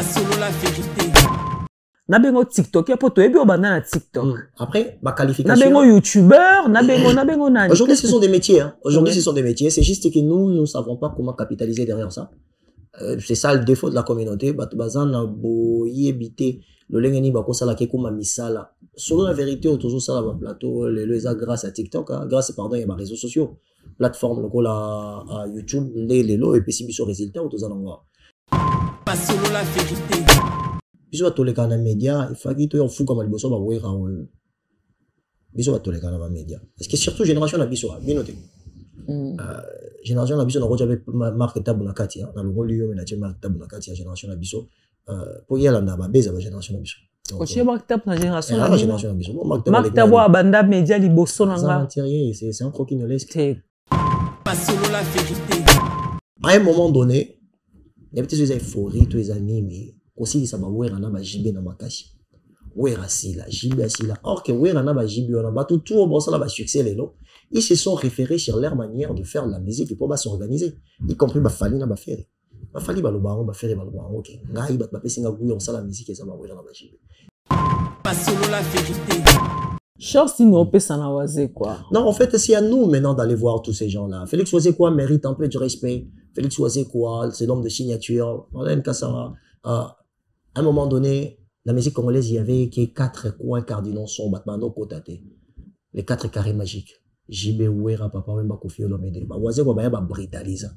Pas solo la vérité. Nabengo TikTok, ya poto ebi obanda na TikTok. Après, ma qualification. Nabengo YouTuber, nabengo nani. Aujourd'hui, ce sont des métiers. Hein. Aujourd'hui, ce sont des métiers. C'est juste que nous ne savons pas comment capitaliser derrière ça. C'est ça le défaut de la communauté. Bazana boye habité le lengeni bako sala ke kuma misala. Selon la vérité, autour ça la plateau les grâce à TikTok, hein, grâce pardon, il y a réseaux sociaux, plateforme le à YouTube, les lots et puis si biso résultat autour ça l'envoie. Pas solo la vérité. Biso tous les canaux médias, il faut qu'il te fou comme le bosso ba wera. Biso tous les canaux médias. Parce que surtout génération la biso bien noté. Génération la biso na roja avec marque tabu na kati na logo liyo na che marque tabu na kati génération la biso pour y aller na ba beza génération la biso. Oche marque tabu na génération la biso. Marque tabu abanda média liboso na nga. C'est un croquinolesque. Pas solo la vérité. À un moment donné, il y a peut-être des euphories, tous les animés. Aussi, ça va voir un abajibe na makashi. Wera sila, jibe sila. Or que wera na bajibe on a battu tout au bon ça va succès les lots. Ils se sont référés sur leur manière de faire la musique et pour s'organiser. Y compris Bafali na Bafere. Bafali Balobaron, Bafere Balobaron. Ok. Ngai bat papé singa gouille on ça la musique et ça va wera na bajibe. Pas solo la vérité. Chance si nous ça na waze quoi. Non, en fait, c'est à nous maintenant d'aller voir tous ces gens-là. Félix Oisé quoi mérite un peu de respect. Félix Oisé quoi, c'est l'homme de signature. Voilà une Kassara. À un moment donné, la musique congolaise, il y avait que 4 coins cardinaux sont battement côté. Les 4 carrés magiques. Jibe Ouera, Papa Wemba Kofi Olomide. Oisé quoi ba britalise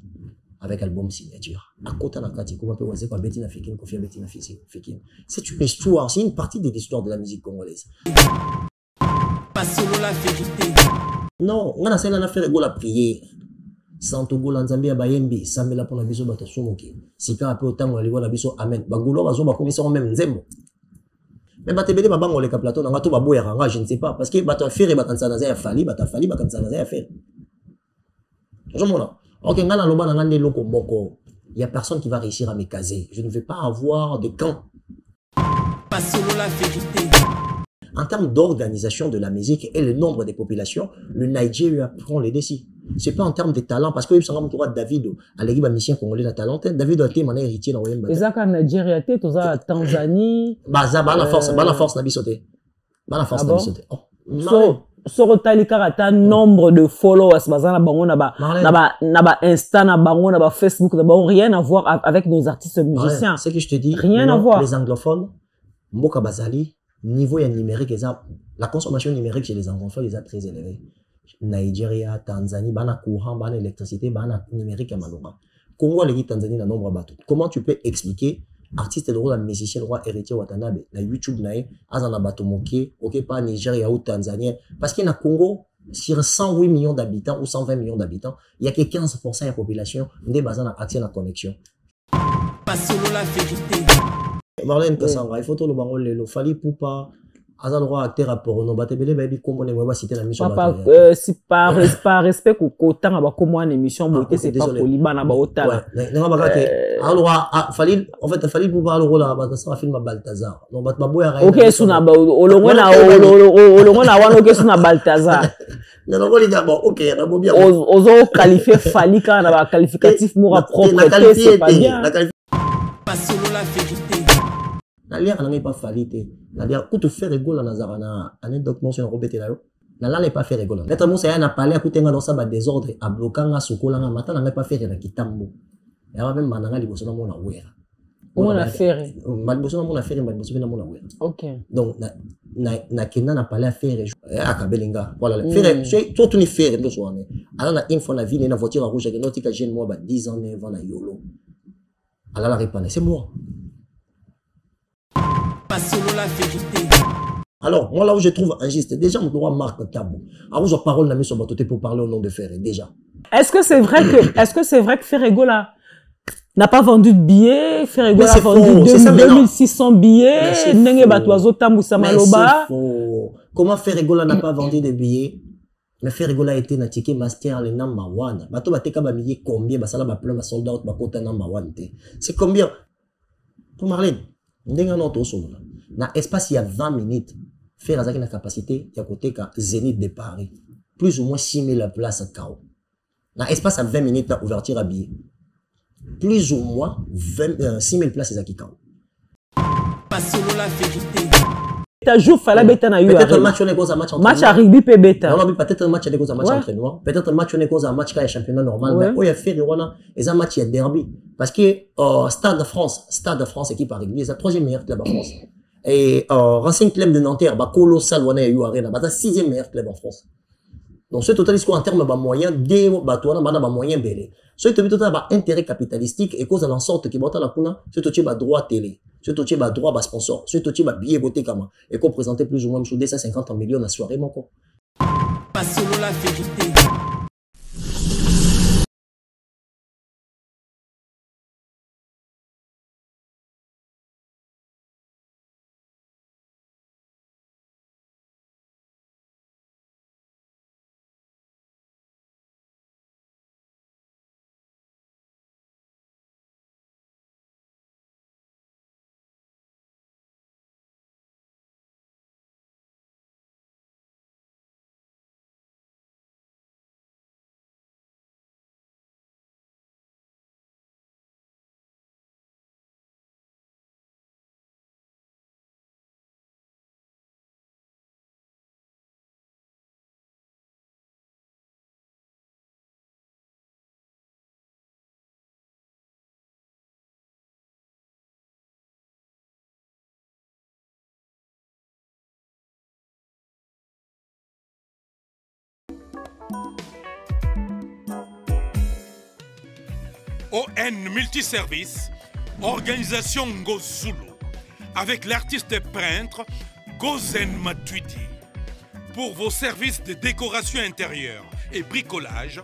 avec album signature. À côté na kati, comment peut Oisé quoi Bettina Fekin, Kofi Bettina Fekin. C'est une histoire, c'est une partie de l'histoire de la musique congolaise. Pas solo la vérité. Non, on a celle-là faire ego la prière. Santogo Lanzambia Bayembi, Samela pour la biso Batasomoki. Si pas un peu autant, on va la biso Amen. Bagoulo, Bazo, Bakomiso, même Zembo. Mais Batebele, Babang, on les plateau, on a tout Babou et Ranga, je ne sais pas. Parce que Bata faire et Batansanazé a fallu, Bata fallu, Batansanazé a fait. Je m'en ai. Ok, on a l'oba, on a des locaux boko. Il n'y a personne qui va réussir à me caser. Je ne vais pas avoir de camp. Pas solo la vérité. En termes d'organisation de la musique et le nombre de populations, le Nigeria prend les décis. C'est pas en termes de talent, parce que il s'en va David, à l'équipe musicien congolais de talent, David a été mon héritier dans le Royaume. Les accords Nigeria, tu as Tanzanie. Baza, la force n'a bisoté. La force n'a bisoté. Sur Talikara, nombre de followers, na ba Insta, na ba Facebook, rien à voir avec nos artistes musiciens. C'est que je te dis, rien à voir. Les anglophones, Mboka Bazali, niveau numérique, la consommation numérique chez les anglophones est très élevée. Nigeria, Tanzanie, bana courant, bana électricité, bana numérique à Maloura. Congo, les Tanzanie, na nombre bateau. Comment tu peux expliquer artiste le roi, musicien, le roi héritier Watanabe, na YouTube, na azana bateau moké, ok, pas Nigeria ou Tanzanie. Parce qu'il y a Congo, sur 108 millions d'habitants ou 120 millions d'habitants, il y a que 15% de la population qui a accès à la connexion. Pas solo la vérité. Marlène Kassanga, il faut tout le bango le fali poupa. Azal roi acteur à Porono, Batebele, baby, comment on va citer la mission. Papa, si par respect qu'au coton, on va comment une émission, c'est pas poliban, on va autant. Ouais, non, bah, alors, fallait, en fait, fallait pouvoir le rôle à un film à Balthazar. Non, bah, ok, suna, olongona, ok, suna Balthazar. Non, les gars, bon, ok, on a bien. Ozo qualifié Fali quand on a qualificatif moura propre, c'est pas bien. Pas solo la vérité. Nalia n'a pas falité. Nalia, quand tu fais rigoler Nazarana, un document sur Robert Telayo, Nalia n'a pas fait rigoler. Peut-être que c'est un appel à côté dans ça désordre, à bloquer un soukola, un matin, n'a pas fait de kitambo. Et alors même Mananga liboso na mona wera. On a fait. Malboso na mona faire, malboso na mona wera. Ok. Donc na kena na parler à faire à Kabelinga. Voilà. Faire, c'est tout une faire de soirée. Alors na une fois na ville na voiture rouge que notre jeune moi 10 ans avant na yolo. Alors la réponse c'est moi. Pas solo la vérité. Alors, moi là où je trouve injuste, déjà mon droit marque tabou. Alors, je parole n'a mis sur ma tête pour parler au nom de Ferré, déjà. Est-ce que c'est vrai que Ferrego là n'a pas vendu de billets? Ferrego a vendu 2600 billets. Nenge Batoizo Tambu Samaloba. Comment Ferrego là n'a pas vendu de billets? Mais Ferrego là a été na ticket master le number one. Bato bateka ba milliers combien? Basala ba plein ba sold out ba kota number one. C'est combien? Pour Marlène. Dans l'espace, il y a 20 minutes. Faire la capacité, il y a côté Zénith de Paris. Plus ou moins 6000 places à KO. Dans l'espace, à 20 minutes, l'ouverture à billets. Plus ou moins 6000 places à KO. Pas solo la vérité. Ta joue fallait bêta na eu. Peut-être un match on est cause un match entraînement. Match à rugby peut bêta. Non, peut-être un match on est cause un match entraînement. Peut-être un match on est cause un match quand il y a championnat normal. Mais où il y a fait et un match il y a derby. Parce que Stade de France équipe à rugby, c'est le troisième meilleur club en France. Et Racing Club de Nanterre, bah colossal on a eu arena, bah c'est sixième meilleur club en France. Donc ce total en termes de moyens, des bateaux on moyens belé. Ce total intérêt capitalistique et cause de en sorte que bota la kuna, ce total droit télé. Ce totier ba droit ba sponsor, ce totier ba billet beauté kama et qu'on présentait plus ou moins sur 250 millions à soirée mon co. Pas solo la vérité. ON Multiservice, organisation Ngozulu, avec l'artiste peintre Gozen Matuidi. Pour vos services de décoration intérieure et bricolage,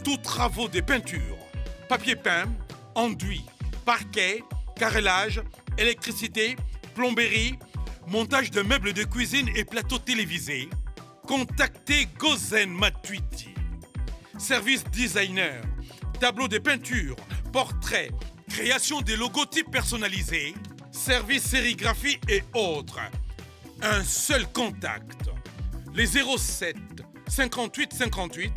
tous travaux de peinture, papier peint, enduit, parquet, carrelage, électricité, plomberie, montage de meubles de cuisine et plateaux télévisés, contactez Gozen Matuidi. Service designer, tableau de peinture, portrait, création des logotypes personnalisés, service sérigraphie et autres. Un seul contact. Les 07 58 58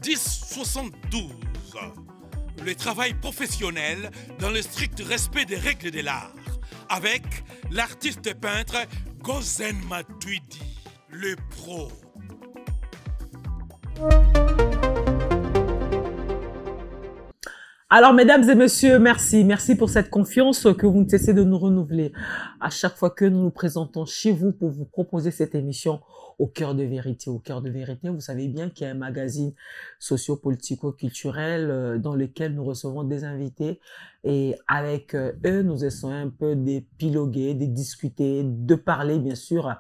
10 72. Le travail professionnel dans le strict respect des règles de l'art. Avec l'artiste peintre Gozen Matuidi, le pro. Alors, mesdames et messieurs, merci. Merci pour cette confiance que vous ne cessez de nous renouveler à chaque fois que nous nous présentons chez vous pour vous proposer cette émission Au cœur de vérité. Au cœur de vérité, vous savez bien qu'il y a un magazine socio-politico-culturel dans lequel nous recevons des invités et avec eux, nous essayons un peu d'épiloguer, de discuter, de parler bien sûr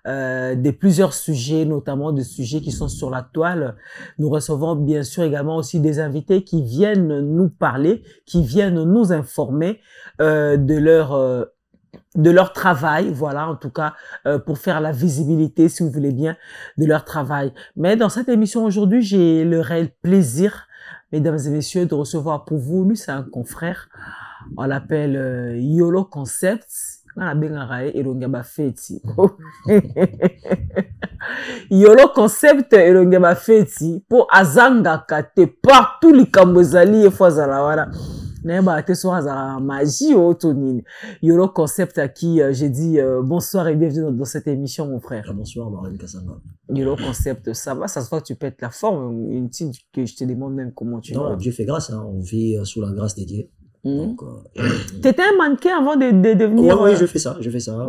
de plusieurs sujets, notamment des sujets qui sont sur la toile. Nous recevons bien sûr également aussi des invités qui viennent nous parler, qui viennent nous informer de leur travail, voilà, en tout cas, pour faire la visibilité, si vous voulez bien, de leur travail. Mais dans cette émission aujourd'hui, j'ai le réel plaisir, mesdames et messieurs, de recevoir pour vous, lui, c'est un confrère, on l'appelle Yolo Concept, Yolo Concept elongeba feti pour azanga kate partout les kambozali et fois voilà. Neba te so azara magie autonine. Yolo Concept à qui j'ai dit bonsoir et bienvenue dans cette émission mon frère. Bonsoir Marine Kassanga. Yolo Concept, ça va, ça se voit que tu pètes la forme, une petite que je te demande même comment tu vas. Non, Dieu fait grâce, hein. On vit sous la grâce des dieux. Donc, t'étais un mannequin avant de devenir... Oui, je fais ça.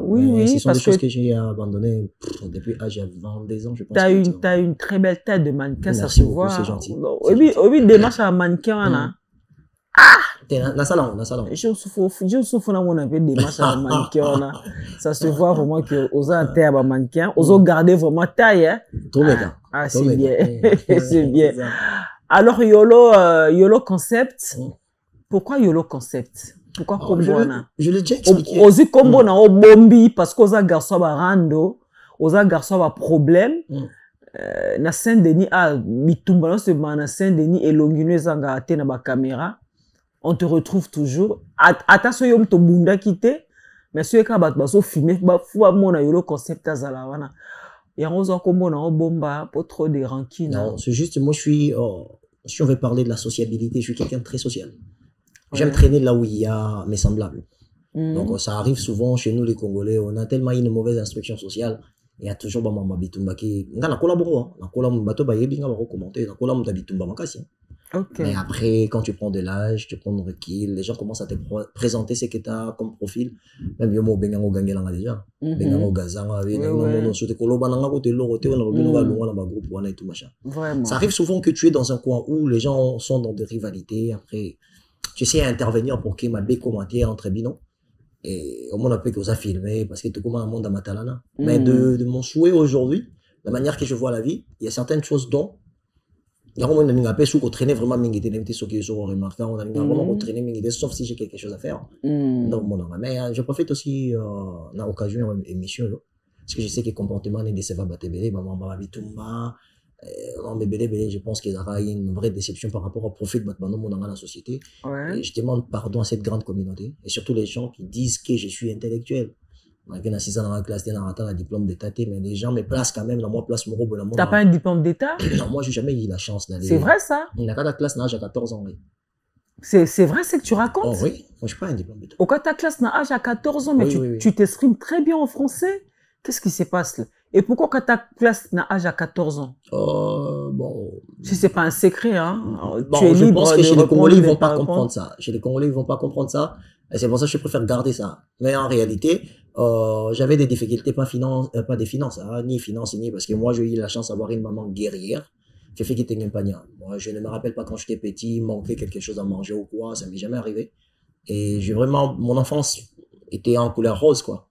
Oui, oui, ce sont des choses que j'ai abandonnées depuis l'âge de 22 ans, je pense. T'as une très belle tête de mannequin, ça se voit. C'est gentil. Oui, démarche à mannequin, là. Dans le salon. Je souffre dans mon appel démarche à mannequin, là. Ça se voit vraiment que aux terre à mannequin, aux garder vraiment taille, hein. Tout le temps. Ah, c'est bien. C'est bien. Alors, Yolo Concept. Pourquoi Yolo Concept? Pourquoi Kombona? Je l'ai déjà expliqué. Aussi Kombona au bombi parce qu'aux garçons va rando, aux garçons va problème. Na Saint-Denis a mitumba se na Saint-Denis et longiné zanga ate na ba caméra. On te retrouve toujours. Attention yom to bunda kité, mais ceux qui bat baso filmer ba fwa mona Yolo Concept azala wana. Ya ngozo Kombona au bomba pas trop de rancune. Non, c'est juste moi si on veut parler de la sociabilité, je suis quelqu'un de très social. J'aime traîner là où il y a mes semblables. Donc, ça arrive souvent chez nous, les Congolais. On a tellement une mauvaise instruction sociale. Il y a toujours des mamans bitumba qui. Nga na kola bongo. Na kola mbato ba yebi nga ba commenter. Na kola mta bitumba makasi. Mais après, quand tu prends de l'âge, tu prends de recul, les gens commencent à te présenter ce que tu as comme profil. Même yo mo bengango gangelanga déjà. Bengango gazanga, no sote koloba nanga ko te lorote on a longa na ba groupe wana et tout machin. Vraiment. Ça arrive souvent que tu es dans un coin où les gens sont dans des rivalités. Après, tu essaies d'intervenir pour qu'il y ait des commentaires entre binons. Et au moins, on peut que ça filmer parce que tout comme un monde à Matalana. Mais de mon souhait aujourd'hui, la manière que je vois la vie, il y a certaines choses dont il y a vraiment un peu sous qu'on traînait vraiment mingité, ce qui est remarqué, on a vraiment traîné mingité, sauf si j'ai quelque chose à faire. Donc, mais je profite aussi dans l'occasion de l'émission, parce que je sais que le comportement est décevant, je pense qu'il y aura une vraie déception par rapport au profit de la société. Et je demande pardon à cette grande communauté, et surtout les gens qui disent que je suis intellectuel. Je suis dans la classe, un diplôme d'état, mais les gens me placent quand même dans mon place. T'as pas un diplôme d'état? Non, moi, j'ai jamais eu la chance d'aller. C'est vrai ça? Il n'a pas de classe, à 14 ans. Oui. C'est vrai ce que tu racontes? Oh oui, moi, je n'ai pas un diplôme d'état. Au cas ta classe n'a à 14 ans, mais tu t'exprimes très bien en français. Qu'est-ce qui se passe là? Et pourquoi quand ta classe n'a à 14 ans? Bon. Si c'est pas un secret, hein. Bon, tu es libre. Je pense que chez les Congolais, ils vont pas comprendre ça. Chez les Congolais, ils vont pas comprendre ça. Et c'est pour ça que je préfère garder ça. Mais en réalité, j'avais des difficultés, pas des finances, hein, ni finances, ni parce que moi, j'ai eu la chance d'avoir une maman guerrière. J'ai fait quitter un panier. Moi, je ne me rappelle pas quand j'étais petit, manquer quelque chose à manger ou quoi, ça m'est jamais arrivé. Et j'ai vraiment, mon enfance était en couleur rose, quoi.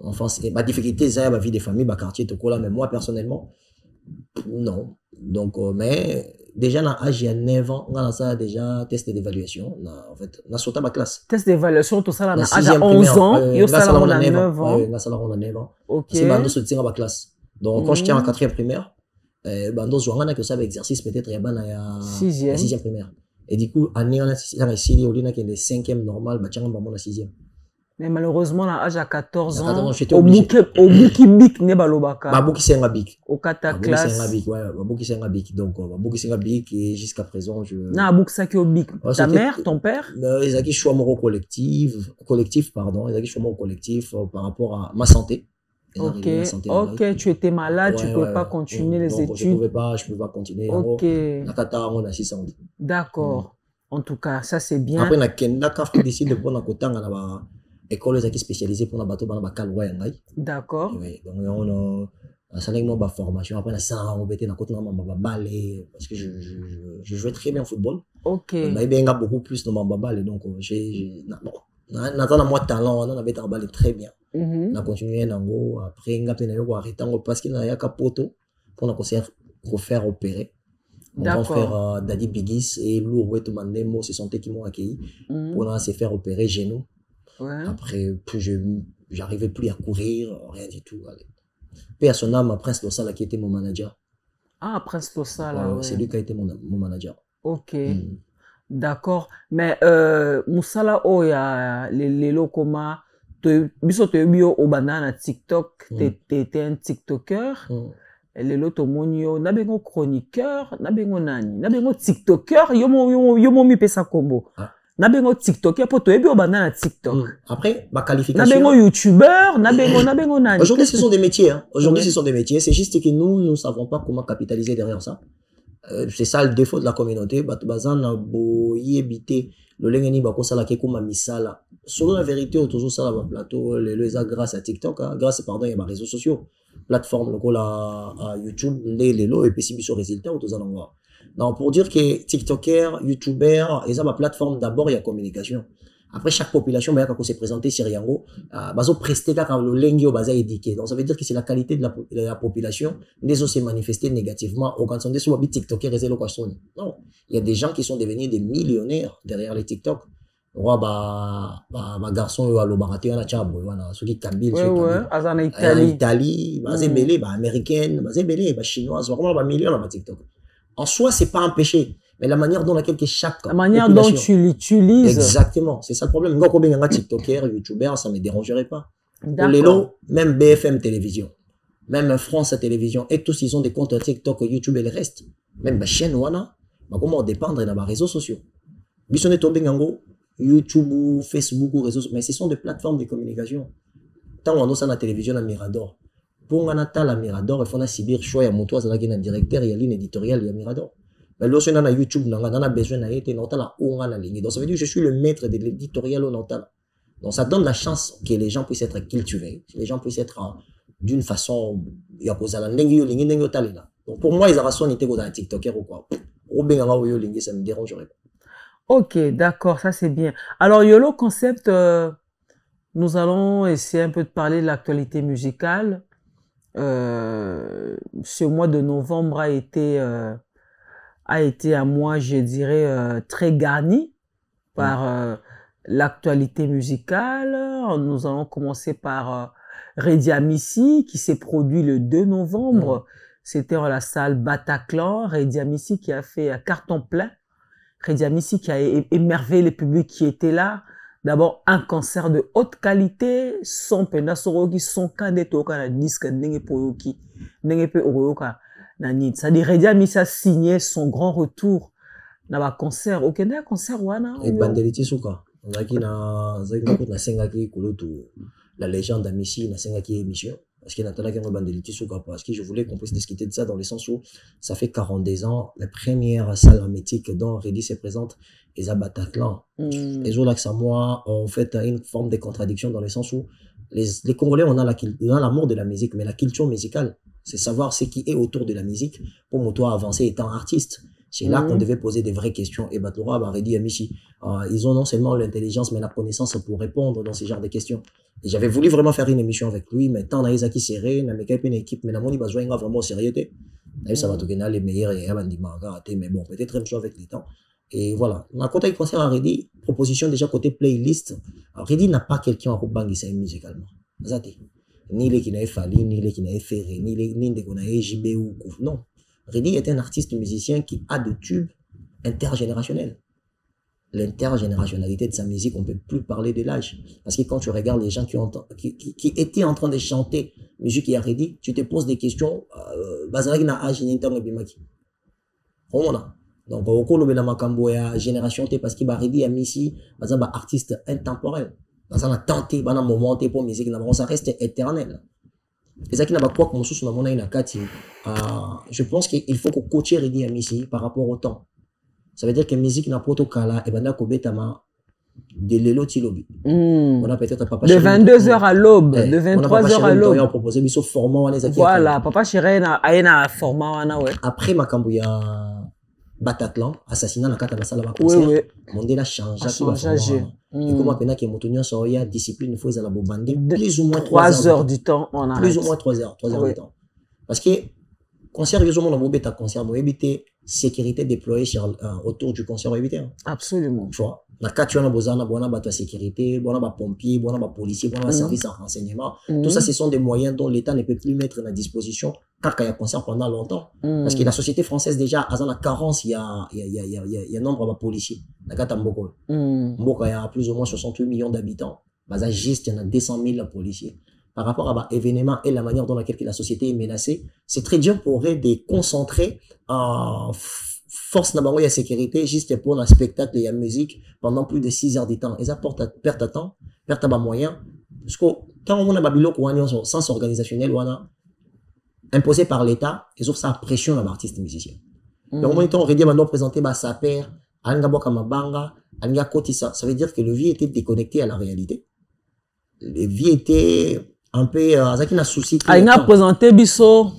Enfance, ma difficulté, c'est ma vie de famille, ma quartier, tout quoi là, mais moi, personnellement, non. Donc, mais, déjà, à l'âge de 9 ans, on a déjà testé d'évaluation. En fait, on a sauté ma classe. Test d'évaluation, tout ça, là, à 11 ans, et au salon, on a 9 ans. Oui, on a 9 ans. Ok. C'est Bando sauté ma classe. Donc, quand j'étais en 4e primaire, Bando Zouangana, que ça avait exercice, peut-être, il y a 6e primaire. Et du coup, année, on a 6e, au lieu de 5e normal, bah, tiens, on a 6e. Mais malheureusement, à l'âge de 14 ans, au Bouki Bik ne balobaka. Bah, Bouki c'est un bic. Au kata classe. Bouki c'est un bic. Donc, Bouki c'est un bic et jusqu'à présent, je. Non, Bouki c'est un bic. Ta mère, ton père? Ils ont choisi mon collectif, pardon. Ils ont choisi mon collectif par rapport à ma santé. Ok, tu étais malade, tu ne pouvais pas continuer les études. Je ne pouvais pas continuer. Ok. On a 600. D'accord. En tout cas, ça c'est bien. Après, on a décidé de prendre un côté dans école qui spécialisée pour la bateau dans la calwa. D'accord. Oui, donc on a une formation. Après, on a été dans côté dans ballet parce que je jouais très bien au football. Ok. Mais il y a beaucoup plus dans ma balle donc j'ai on moi talent, on avait travaillé très bien. On a continué nango après on a arrêté parce qu'il y a capoto pour nous faire opérer. On va faire Daddy Bigis et Lou Rouetou Mandemo, ce sont eux qui m'ont accueilli pour nous se faire opérer genou. Ouais. Après, j'arrivais plus à courir, rien du tout. Allez. Puis à son âme, Prince Lossala qui était mon manager. Ah, Prince Lossala. C'est lui qui a été mon manager. Ok. D'accord. Mais Moussala, il y a les locoma. Biso te bio au banana TikTok. T'étais un TikToker. Les lotomonio, nabengo chroniqueur, nabengo nani, nabengo TikToker, yomo mi pesa combo. Nabengo TikToker pour toi, bio banana TikTok. Après, ma qualification. Nabengo YouTuber, nabengo nani. Aujourd'hui, ce sont des métiers, hein. Aujourd'hui, ce sont des métiers. C'est juste que nous ne savons pas comment capitaliser derrière ça. C'est ça le défaut de la communauté. Bazana boye habité le lengeni bako sala ke kuma misala. Selon la vérité, autour de ça la plateau, les grâce à TikTok, hein, grâce pardon, il y a les réseaux sociaux, plateforme local à YouTube, les lots et puis si sur résultats autour de ça. Donc pour dire que TikToker, YouTuber, ils ont ma plateforme d'abord il y a communication. Après chaque population, bah quand on s'est présenté sur Yango, bazo presté quand le lengi au basa édiqué. Donc ça veut dire que c'est la qualité de la population les autres s'est manifesté négativement au canton des sur TikToker et location. Non, il y a des gens qui sont devenus des millionnaires derrière les TikTok. Roi ba garçon à l'obaraté on a chabo voilà ceux qui Kabyle en Italie basé belé ba américaine basé belé ba chinoise vraiment ba millions dans TikTok. En soi c'est pas un péché. Mais la manière dont la manière dont tu l'utilises. Exactement, c'est ça le problème. Quand on a TikToker, YouTuber, ça ne me dérangerait pas. Pour les lots, même BFM Télévision, même France Télévision, et tous ils ont des comptes TikTok, YouTube et le reste. Même chaîne Wana, comment dépendre dans les réseaux sociaux. Bisonne tombé YouTube ou Facebook ou réseaux, mais ce sont des plateformes de communication. Tant on a la télévision à Mirador. Pour on a la Mirador, il faut subir choix à mon toit, il y a un directeur, il y a ligne éditoriale, il y a Mirador. Mais lorsqu'on a YouTube, on a besoin d'être la ligne. Donc ça veut dire que je suis le maître de l'éditorial au Notala. Donc ça donne la chance que les gens puissent être cultivés, que les gens puissent être d'une façon, il y a cause à la ligne. Donc pour moi, ils ont raison d'être un TikToker ou quoi. Ça me dérangerait pas. Ok, d'accord, ça c'est bien. Alors, YOLO Concept, nous allons essayer un peu de parler de l'actualité musicale. Ce mois de novembre a été un mois, je dirais, très garni par l'actualité musicale. Nous allons commencer par Redi Amissi qui s'est produit le 2 novembre. C'était dans la salle Bataclan. Redi Amissi qui a fait carton plein. Redi Amissi qui a émerveillé le public qui était là. D'abord, un concert de haute qualité, son pena soroki, son kandeto na disque nenge poyoki, nenge pe oroyoka na nid. C'est-à-dire, Redi Amissi a signé son grand retour dans le concert. Ok, dans le concert, wana. Et Bandeliti Souka. On a qui na sengaki kulutu la légende d'Amissi na sengaki émission. Parce qu'il y a un Bandeliti Souka. Parce que je voulais qu'on puisse discuter de ça dans le sens où ça fait 42 ans, la première salle hermétique dont Redi se présente, et à Bataclan. Et je là que ça, moi, en fait, une forme de contradiction dans le sens où les Congolais, on a l'amour de la musique, mais la culture musicale, c'est savoir ce qui est autour de la musique pour moi, toi, avancer étant artiste. C'est là qu'on devait poser des vraies questions. Et Batoura, Redi Amissi, ils ont non seulement l'intelligence, mais la connaissance pour répondre dans ce genre de questions. Et j'avais voulu vraiment faire une émission avec lui, mais tant on a qui serré, on a une équipe, mais on a besoin vraiment de sérieuxité. Ça va tourner les meilleurs et mais bon, peut-être même chose avec les temps. Et voilà. On a côté concert à Redi, proposition déjà côté playlist. Redi n'a pas quelqu'un à rebangir musicalement. Ni les qui n'avaient fallu, ni les qui n'avaient ferré, ni les qui n'avaient JB ou Kouf. Non. Redi est un artiste musicien qui a de tubes intergénérationnels. L'intergénérationnalité de sa musique, on ne peut plus parler de l'âge. Parce que quand tu regardes les gens qui étaient en train de chanter musique et Redi, tu te poses des questions. Donc, au cours de la génération, parce que Redi Amissi, c'est un artiste intemporel. Ça a tenté, ça a moment pour musique, ça reste éternel. Et ça qui n'a pas quoi comme sous mon je pense qu'il faut qu'on coache Redi Amissi par rapport au temps. Ça veut dire que la musique n'a pas kala et banda kobetama de lelo tilobi. On a peut-être papa de 22h à l'aube, de 23h à l'aube. On a proposé biso format voilà, papa chéri na format wana ouais. Après makambu ya Bataclan, assassinat na kata basala ba concert. Oui. Mondela change et comment pena que motonyo so ya discipline faut za la bobandi plus ou moins 3 heures du temps on a plus ou moins 3 heures du temps. Parce que concert yo mo na bobeta concert mo éviter sécurité déployée autour du concert éviter. Absolument. Tu vois, na katuana bozana bona ba sécurité, bona ba pompier, bona ba policier, bona ba service en renseignement. Tout ça ce sont des moyens dont l'État ne peut plus mettre à disposition car il y a concert pendant longtemps. Parce que la société française déjà a la carence, il y a nombre de policiers. Na kata mboko. Mboka il y a plus ou moins 68 millions d'habitants. Baza juste il y en a 200 000 policiers. Par rapport à l'événement et la manière dont la société est menacée, c'est très dur pour eux de concentrer en force de sécurité juste pour un spectacle et la musique pendant plus de 6 heures de temps. Et ça perte de temps, perte de moyens. Parce que quand on a un sens organisationnel, imposé par l'État, ils ont ça pression à l'artiste musicien. Donc, on aurait dit maintenant présenter sa père, ça veut dire que le vie était déconnecté à la réalité. Le vie était un peu un souci. Il a présenté Bisso,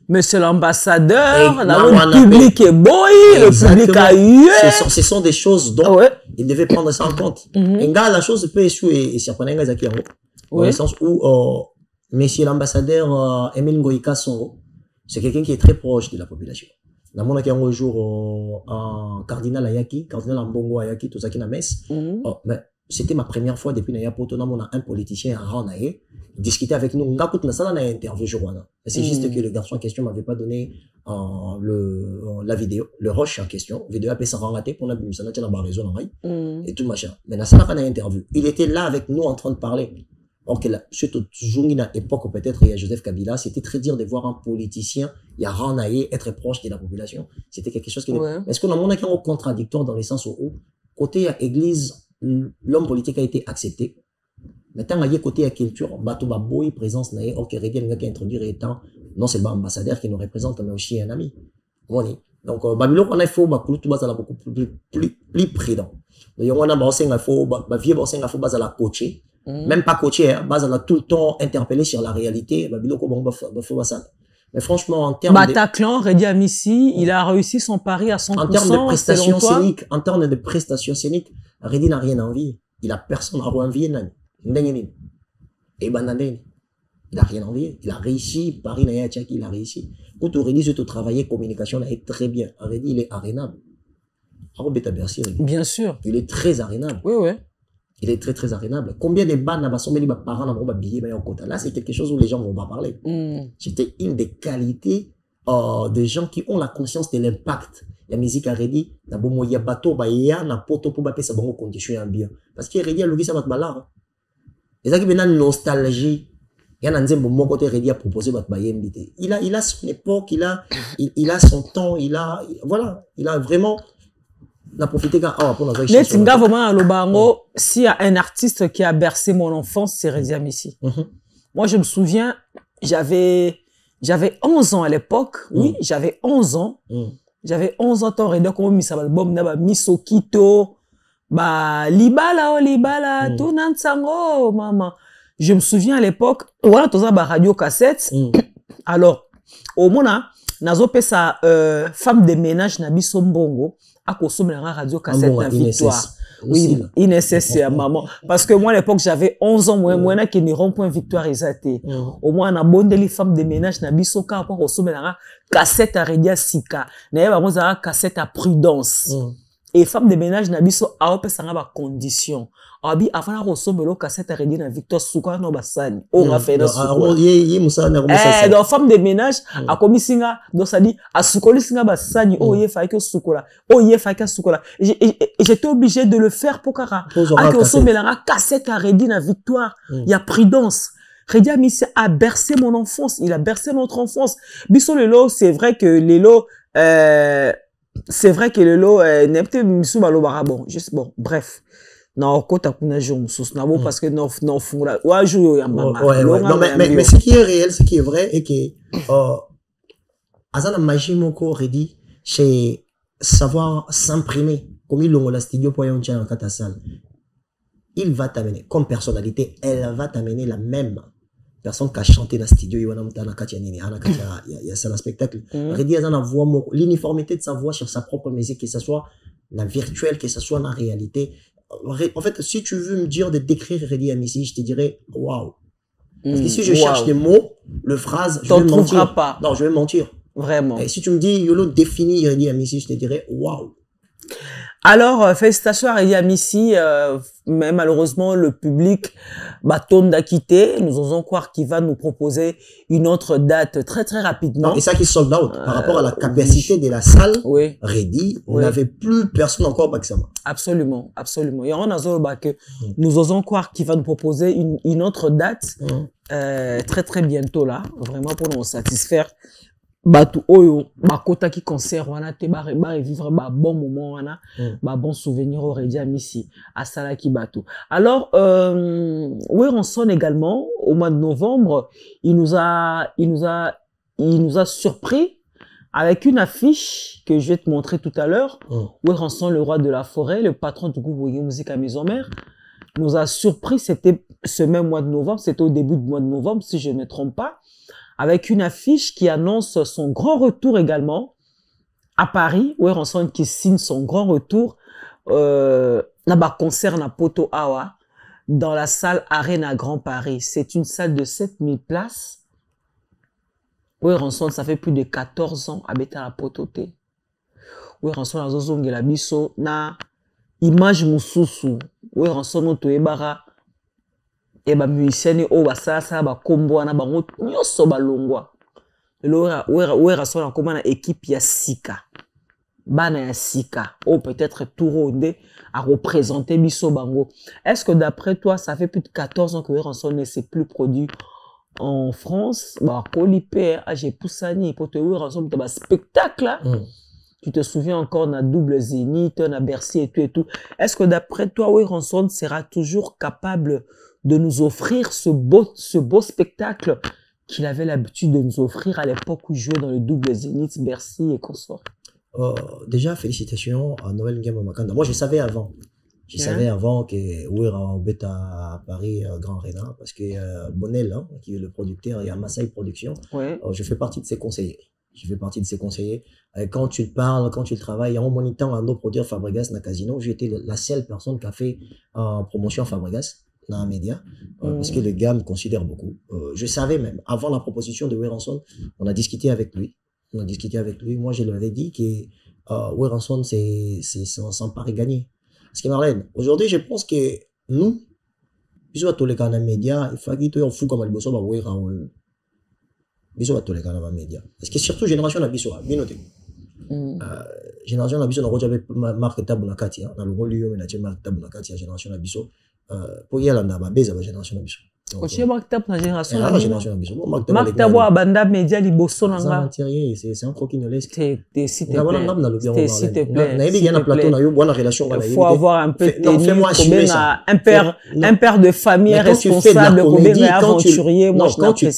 monsieur l'ambassadeur, le public est boy, le public a eu. Ce sont des choses dont il devait prendre ça en compte. Et la chose peut échouer et surprendre dans le sens où monsieur l'ambassadeur Emile Ngoïka Songo, c'est quelqu'un qui est très proche de la population. Dans mon un jour cardinal Ayaki, cardinal Mbongo Ayaki, tout ça qui est à Metz. C'était ma première fois depuis Nayapoto, on a un politicien à Ranaye discuter avec nous. On a une interview. C'est juste que le garçon en question m'avait pas donné la vidéo, le rush en question. Vidéo a ça raté pour la ça n'a pas raison et tout machin. Mais là, ça n'a pas d'interview. Il était là avec nous en train de parler. Donc là, surtout toujours une époque peut-être il y a Joseph Kabila, c'était très dur de voir un politicien, il y a Ranaye être proche de la population. C'était quelque chose qui. Est-ce qu'on a un contradictoire dans le sens où côté église l'homme politique a été accepté. Maintenant, il y a côté la culture, bateau baboy, présence naïe, ok, Redi qui a introduit étant non seulement ambassadeur qui nous représente, mais aussi un ami. Donc, Babylone, on a fait beaucoup plus prudent. Donc, on a il faut la coacher. Même pas coacher, hein, tout le temps interpellé sur la réalité. Babylone, mais franchement, en termes Bataclan, Redi Amissi, il a réussi son pari à 100%. En termes de prestations scéniques, Redi n'a rien envie. Il a personne à envier. Et Bandandeni, il a rien envie. Il a réussi. Paris n'a il a réussi. Quand Redi se travailler communication, il est très bien. Redi, il est arénable. Bien sûr. Il est très arénable. Oui, oui. Il est très, très arénable. Combien de bandes n'a parents n'ont pas billets au côté. Là, c'est quelque chose où les gens vont pas parler. C'était une des qualités des gens qui ont la conscience de l'impact. La musique a Redi, na bomo ya bateau, ba ya na poto pour baper sa bonne condition ambiant. Parce que Redi a logi sa bat balar. Et ça qui est une nostalgie. Il y a un nzembo mon côté Redi a proposé bat bayembité. Il a son époque, il a son temps, voilà, il a vraiment n'a profité quand pour notre Netinga vraiment à Lobango, s'il y a un artiste qui a bercé mon enfance, c'est Redi Amissi. Moi, je me souviens, j'avais 11 ans à l'époque. Oui, j'avais 11 ans. J'avais 11 ans, tant Redi comme mis album na Misokito, libala, tout nansango, maman. Je me souviens à l'époque, voilà, tout ça, radio cassette. Alors, au moment, nazo pesa femme de ménage na biso mbongo. À consommer la radio cassette na Victoire. Oui, INSS, maman. Parce que moi, à l'époque, j'avais 11 ans, moi, qui ne rond-point Victoire exaté. Au moins, on a bon les femmes de ménage, na biso, quand on consommer la cassette à Redia Sika. N'a pas la cassette à Prudence. Et femmes de ménage, na biso, a opé ça ba condition. Abi, avant la consommer la cassette à Redia na Victoire Souka, no basani. On a fait dans donc, femme de ménage, a commis singa, donc ça dit, a soukoli singa basani, oh, ye faille que soukola. Oh, ye faille que soukola. J'étais obligé de le faire pour kara. A consommer la cassette à Redia na Victoire. Il y a Prudence. Redi Amissi a bercé mon enfance. Il a bercé notre enfance. Biso Lelo, c'est vrai que Lelo, n'est peut-être Missou Balobara, bon, juste bon, bref. Non, kota kuna jom sous nabo parce que non fungula wa jou ya mama. Non mais ce qui est réel, ce qui est vrai est que azana magie moko Redi c'est savoir s'imprimer comme il l'ont la studio pour yon tient en katasal. Il va t'amener comme personnalité, elle va t'amener la même personne qui a chanté dans le studio, il y a ça le spectacle. Redi azana voix l'uniformité de sa voix sur sa propre musique, que ce soit la virtuelle, que ce soit la réalité. En fait, si tu veux me dire de décrire Redi Amissi, je te dirais waouh. Parce que si je cherche des mots, le phrase, je vais mentir. Pas. Non, je vais mentir. Vraiment. Et si tu me dis Yolo définit Redi Amissi, je te dirais waouh. Alors, félicitations à Redi Amissi, mais malheureusement, le public tombe d'acquitter. Nous osons croire qu'il va nous proposer une autre date très très rapidement. Non, et ça qui sold out par rapport à la capacité de la salle. Redi, on n'avait plus personne encore maximum. Absolument, absolument. Il y aura que nous osons croire qu'il va nous proposer une autre date très très bientôt là, vraiment pour nous satisfaire. Batu oyo bakota qui concert wana te ba vivre ba bon moment wana ba bon souvenir au Redi Amissi à Salaki Batu. Alors Werenson également au mois de novembre, il nous a surpris avec une affiche que je vais te montrer tout à l'heure. Werenson, le roi de la forêt, le patron du groupe Wege Musique à Maison Mère, nous a surpris. C'était ce même mois de novembre, c'était au début du mois de novembre si je ne me trompe pas, avec une affiche qui annonce son grand retour également à Paris. Werenson qui signe son grand retour là-bas concert à Poto Awa dans la salle Arena Grand Paris. C'est une salle de 7000 places. Werenson, ça fait plus de 14 ans habiter à Poto T. Werenson a zozonge la biso na image mususu. Werenson otoyebara et ba musiciens o basasa ba kombo na bango nyoso balongwa Werenson a comme na équipe ya Sika bana ya Sika ou peut-être Touronde à représenter biso bango. Est-ce que d'après toi ça fait plus de 14 ans que Werenson ne s'est plus produit en France? Bah Colipé j'ai poussani pour te Werenson ba spectacle là Tu te souviens encore de double Zénith, de Bercy et tout et tout. Est-ce que d'après toi, Weranson sera toujours capable de nous offrir ce beau spectacle qu'il avait l'habitude de nous offrir à l'époque où il jouait dans le double Zénith, Bercy et consorts? Déjà, félicitations à Noël Ngema Makanda. Moi, je savais avant. Je savais avant que Wera Obeta à Paris, Grand Arena, parce que Bonnel, hein, qui est le producteur, il y a Massaï Production. Ouais. Je fais partie de ses conseillers. Quand tu parles, quand tu travailles, en mon temps, à nos producteurs Fabregas, na Casino, j'ai été la seule personne qui a fait promotion Fabregas dans les médias, parce que le gars me considère beaucoup. Je savais même, avant la proposition de Weranson, on a discuté avec lui. Moi, je lui avais dit que Weranson, c'est sans pari gagné. Parce que Marlène, aujourd'hui, je pense que nous, bisous à tous les canaux médias, il faut que tu fou comme le bosso, bisous à tous les canaux médias. Parce que surtout, génération la bisous, bien noté. Génération la bisous, on a déjà marque Tabunakati, dans le rôle de l'homme, on a déjà marque Tabunakati, génération la bisous. Pour y aller, on a baisé la génération la bisous. Quand tu es Maktab dans la génération la bisous. Maktab à Banda Média, Liboso, Nanga. C'est un croquinolesque. S'il te plaît. S'il te plaît. Il faut avoir un peu de tenue. Un père de famille responsable, aventurier. Non, quand tu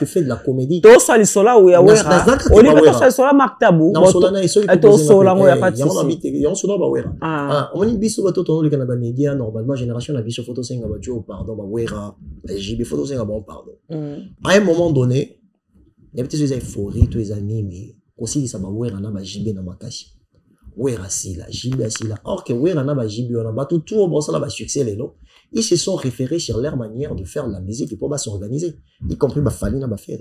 fais de la comédie. Toi, ça, les sola ou Yawera. Au lieu de ça, sola Maktabou. Non, Solana est celui qui Sola, il n'y a pas de souci. Il y a un sola Bawera. On dit biso bato tono le Canada média normalement génération la biso photo senga bajo pardon Bawera. JB photo senga bon pardon. À un moment donné, il y a peut-être des euphories, tous les amis, mais aussi ça Bawera na ba JB na makashi. Wera sila, JB sila. Or que Wera na ba JB on a battu tout au bon ça ba succès les lots. Ils se sont référés sur leur manière de faire la musique et pour s'organiser, y compris ba fali na ba faire.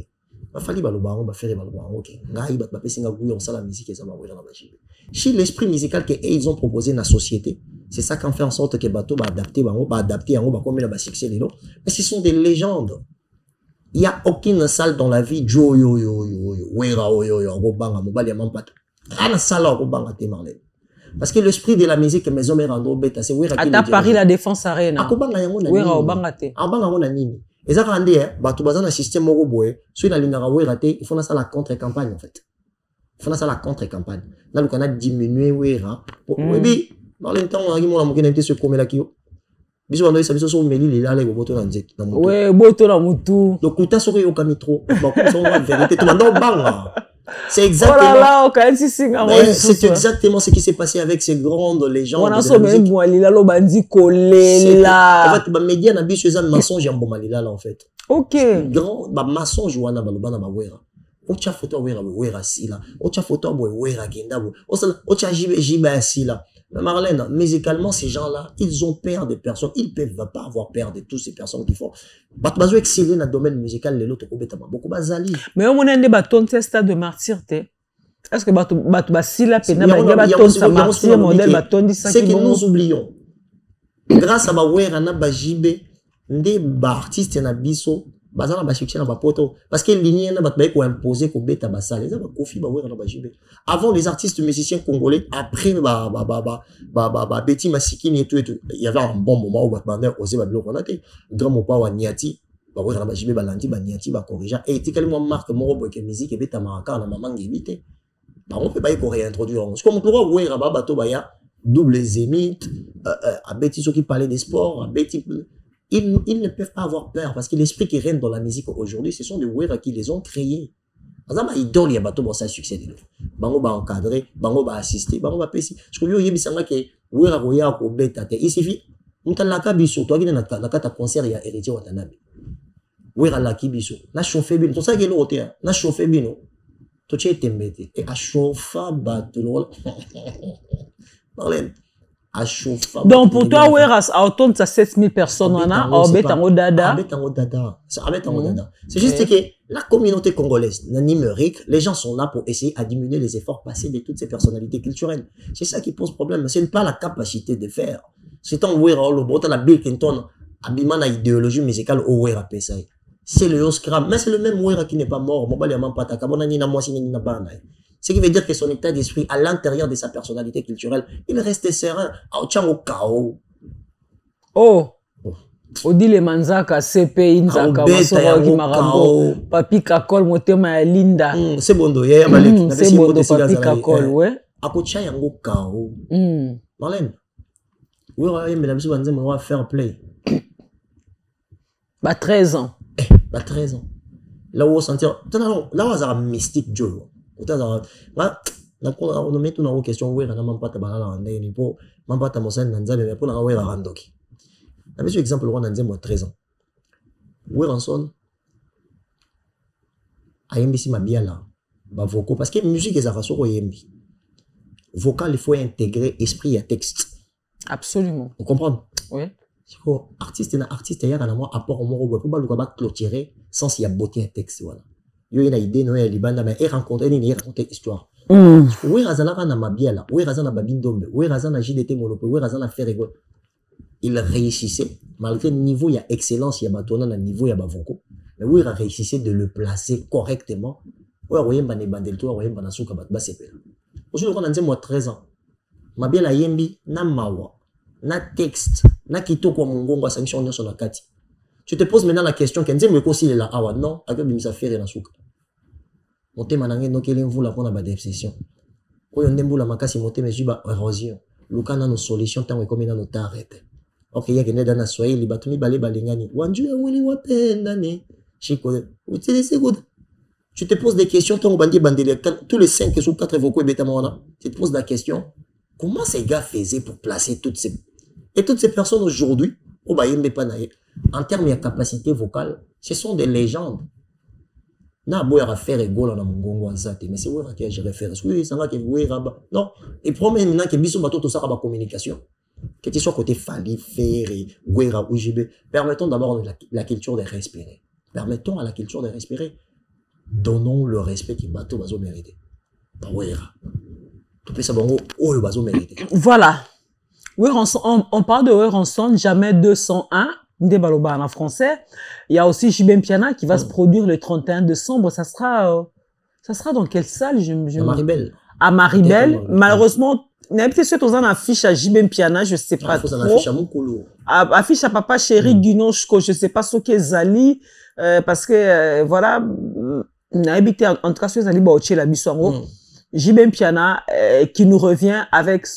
Ba fali ba lobaron ba faire ba lobaron OK. Ngai ba pesi nga guyo on ça la musique et ça ba Wera na ba JB. Si l'esprit musical que ils ont proposé dans la société, c'est ça qui fait en sorte que bateau va adapter en haut va comme la succès les lots. Mais ce sont des légendes. Il y a aucune salle dans la vie Joe yo Wera yo go banga mobile ya mampata. Ana salle go banga te Marlène. Parce que l'esprit de la musique maison mérando beta c'est Wera qui à Paris la Défense Arena. Akobanga yango na Wera obanga te. Abanga ngo na nini. Ezaka ande bato bazana système moko boye, so na lingara Wera te, il faut na ça la contre-campagne en fait. Il faut ça la contre-campagne. Là, le Canada diminue, Wera. Oui, mais, dans le temps, on a dit, on a dit, ce qu'on a dit, bisous, on a dit, ça, bisous, on a dit, il a dit, boto dans zet. Ouais, boto dans moutou. Donc, tout ça, au camitro. Bon, comme ça, on va vérité, tout le monde, bang. C'est exactement. C'est exactement ce qui s'est passé avec ces grandes légendes. On a sommé, moi, lila, lo bandi, collé, là. En fait, les médias, n'ont pas un mensonge, en bon, là, en fait. Ok. Grand, mensonge, on a, Wera. Ocha photo Wera sila, ocha photo Wera genda, ocha jibe sila. Mais Marlène, musicalement, ces gens-là, ils ont peur des personnes, ils peuvent pas avoir peur de toutes ces personnes qui font. Bazo exceller dans le domaine musical, les autres beaucoup bazali. Mais on a des bâtons stade de martyr te. Est-ce que bato sila pena bâton ça martyr modèle bâton dit ça qui c'est que nous oublions. Grâce à Wera na bajibe, des artistes na biso bazana ba succès na ba poto parce que ligne na ba ko imposer ko beta ba sale ça ba kofi ba Wera na ba jibe. Avant les artistes musiciens congolais après Betty Masikini et tout il y avait un bon moment où ba bandé osé ba biloko na te grand mopa wa Niati ba Wera na ba jibe ba landi ba Niati ba corrija et tikalement marque moko boke musique et beta maraka na maman ngibité ba on peut pas ko réintroduire comme pour Wera ba bato ba ya double Zénith à Betty qui parlait des sports à Betty ils ne peuvent pas avoir peur parce que l'esprit qui règne dans la musique aujourd'hui, ce sont des Wera qui les ont créés. Par exemple, idole, il y a bateau pour ça succès de l'autre. Bango va encadrer, bango va assister, bango va pési. Je crois que yebisanga que Wera roya ko beta te. Il suffit, mutala biso, toi qui na kata concert il y a héritier Watanabe. Wera la kibiso, na chauffer bino. Tout ça qui est l'autre, na chauffer bino. Tout ça est tembete et a chauffer bateau. Marlène. Donc pour toi, Wera, à autant de 7000 personnes, on a en dada. C'est juste que la communauté congolaise, numérique, les gens sont là pour essayer à diminuer les efforts passés de toutes ces personnalités culturelles. C'est ça qui pose problème. Ce n'est pas la capacité de faire. C'est un Wera, le bota la Bill Clinton, abimana idéologie musicale au Wera Pesai. C'est le Oscar, mais c'est le même Wera qui n'est pas mort. Ce qui veut dire que son état d'esprit, à l'intérieur de sa personnalité culturelle, il reste serein. Au chaos. Oh! On dit les manzaka, CP, Inzaka, Masoro, Gimarabo, Papi Kakol, Motema, Linda. C'est bon, c'est bon, Papi Kakol, ouais. akotia yango kao. Marlène. Oui, on va faire play. Bah 13 ans. Bah 13 ans. Là où on sentir là où ça a mystique Joe. On met tout dans question où on a même pas tabala en ndé ni po même pas tamosen nanza mais pour na ouais la randoki. Na biso exemple on nanze moi 13 ans. Où ranson ayembisi mabia là ba vocal parce que musique est à soko yembi. Vocal il faut intégrer esprit et texte. Absolument. Vous comprenez? Oui. Artiste il y a un apport au mot pour pas clôturer sans s'il y a beauté un texte voilà. Il y a une idée noël libanda mais raconter histoire. Oui razana na mabiela, oui razana babindombe, oui razana JDT monopole, oui razana faire rigolo. Il réussissait malgré le niveau il y a excellence il y a batona na niveau il y a bavoko. Mais oui il réussissait de le placer correctement. Oui royemba ne bandel toi royemba na suka bat basepela. Aujourd'hui on a dit moi 13 ans. Mabiela yembi na mawa. Na texte, na kitoko mongongo sanction nyonso na kati. Tu te poses maintenant la question kenze me kosi là awa non, avec bimisa faire na suka. Motema nange nokeli mvula pona ba déception. Oyo ndembula makasi motema juba érosion. Lukana no solution tango ekomi na no tarete. OK yeke neda na Swahili batumi bale balingani. Wanju ya wili wapenda ne. Chiko. Utilise good. Tu te poses des questions tango bandi bandele tous les 5 ou 4 vocaux betamona. Tu te poses la question comment ces gars faisaient pour placer toutes ces personnes aujourd'hui au bayembe panaye en termes de capacité vocale, ce sont des légendes. Na boya faire rigolo na mongongo nzate mais c'est où que je réfère oui ça va que oui raba non et promet maintenant que biso bato to ça ba communication que tu sois côté Fali Ferré Guera ou JB permettons d'abord la culture de respirer permettons à la culture de respirer donnons le respect qui bato bazo mériter ba Guera tout peut ça bongo oh bazo mériter voilà oui on parle de Weranson jamais 201 Ndebaloba en français. Il y a aussi JB Mpiana qui va se produire le 31 décembre. Ça sera dans quelle salle? À Maribel. À Maribel. Malheureusement, n'importe soit aux affiches à JB Mpiana, je sais pas trop. Affiche à Moukolo. Affiche à Papa Chéri Guinochko, je sais pas ce qu'est Zali, parce que voilà, on a habité en tout cas sur Zali Baoché la Bissoiro. JB Mpiana qui nous revient avec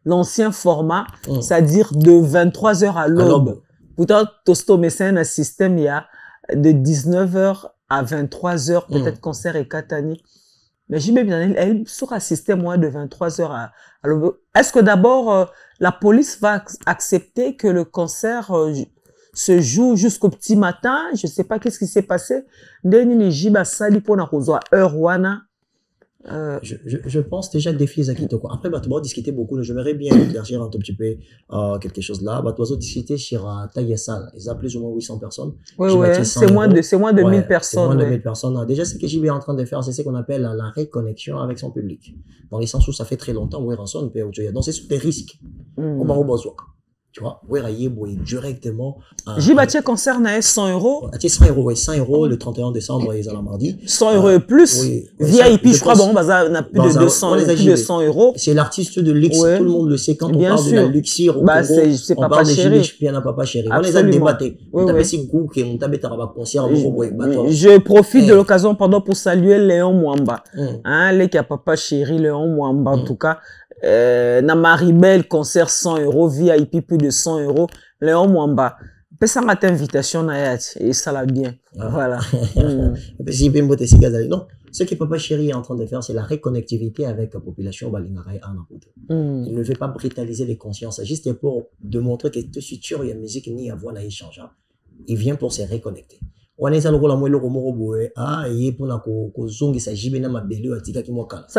l'ancien format, c'est-à-dire de 23h à l'aube. Pourtant, Tosto Messin, un système, il y a de 19h à 23h, peut-être concert et Katani. Mais JB Mpiana, elle sera un système de 23h à l'aube. Est-ce que d'abord, la police va accepter que le concert se joue jusqu'au petit matin? Je ne sais pas qu'est-ce qui s'est passé. Je pense déjà défier Zakito quoi. Après tu vas discuter beaucoup, j'aimerais bien éclaircir un tout petit peu quelque chose là. Tu vas discuter sur Taïsal, ils ont plus ou moins 800 personnes. Oui, c'est moins de 1000 personnes. C'est moins de 1000 personnes. Déjà ce que JB est en train de faire, c'est ce qu'on appelle la réconnexion avec son public. Dans le sens où ça fait très longtemps où Ranson peut donc c'est sur des risques. On va au besoin. Tu vois, directement. JB concert 100 €. 100 €, oui, 100 € le 31 décembre, ils allaient mardi. 100 € et plus. Oui, VIP, je crois, bon, on a plus de 200 €. C'est l'artiste de luxe, tout le monde le sait. Quand on parle de la luxure, on parle de JB Papa Chéri. On les a débattés. On a fait goût que on t'a mis à concert. Je profite de l'occasion pour saluer Léon Mwamba. Les qui a Papa Chéri, Léon Mwamba, en tout cas. Na Maribel, concert 100 €, VIP plus de 100 €, Léon Mwamba. Ça m'a invitation et ça l'a bien. Voilà. Non, ce que Papa Chéri est en train de faire, c'est la réconnectivité avec la population balingaraï en Il ne veut pas brutaliser les consciences, juste pour démontrer que tout sûr, il y a musique ni à voir na échange. Il vient pour se reconnecter. Ça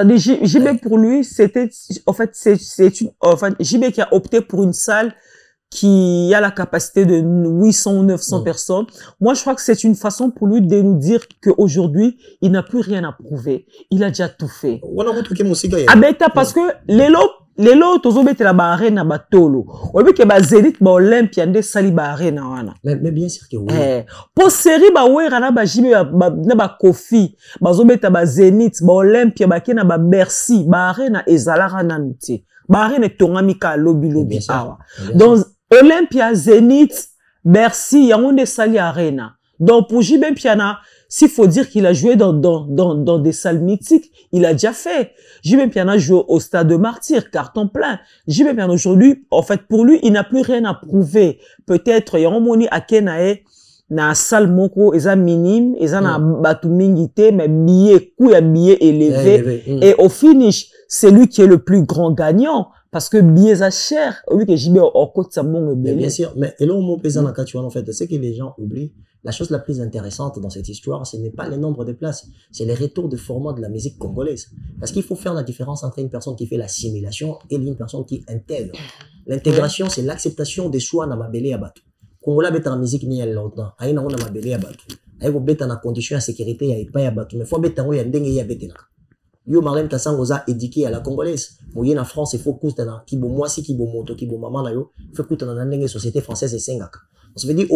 dit JB pour lui c'était en fait JB qui a opté pour une salle qui a la capacité de 800 ou 900 personnes. Moi je crois que c'est une façon pour lui de nous dire qu'aujourd'hui il n'a plus rien à prouver, il a déjà tout fait. Parce que les lots tozobete la barre na batolo obi ke ba Zénith ba Olympia nde sali barre na wana mais bien sûr que oui pour série ba wera na ba JB na ba Kofi bazobeta ba Zénith ba Olympia ba ke na ba Bercy barre na ezalara na nti barre ne tongami ka lobi awa donc Olympia Zénith Bercy yango nde sali arena Donc, pour JB Piana, s'il faut dire qu'il a joué dans des salles mythiques, il a déjà fait. JB Piana joue au Stade de Martyrs, carton plein. JB Piana aujourd'hui, en fait, pour lui, il n'a plus rien à prouver. Peut-être, il y a un moni à Kenae, na salle moko, ils ont minime, ils ont batu mingité, mais billet, coût, billet élevé. Et au finish, c'est lui qui est le plus grand gagnant. Parce que billets à cher, oui, que JB au côté ça mon bien sûr, mais et là, mon paysan en fait, c'est que les gens oublient. La chose la plus intéressante dans cette histoire, ce n'est pas le nombre de places, c'est les retours de format de la musique congolaise. Parce qu'il faut faire la différence entre une personne qui fait l'assimilation et une personne qui intègre. L'intégration, c'est l'acceptation de soi dans ma belle abatu. Congola bête en musique ni longtemps, aïe na ma belle abatu. Aïe vous bête en condition de sécurité, il y a pas abatu, mais faut bête en haut, il y a dengue, il y a bête là. Yo Marlène Kassang osa éduqué à la congolaise. Moyen en France, il faut coûter na kibo moi si kibo moto kibo maman na yo, faut coûter na ndenge société française et sengaka. Ça veut dire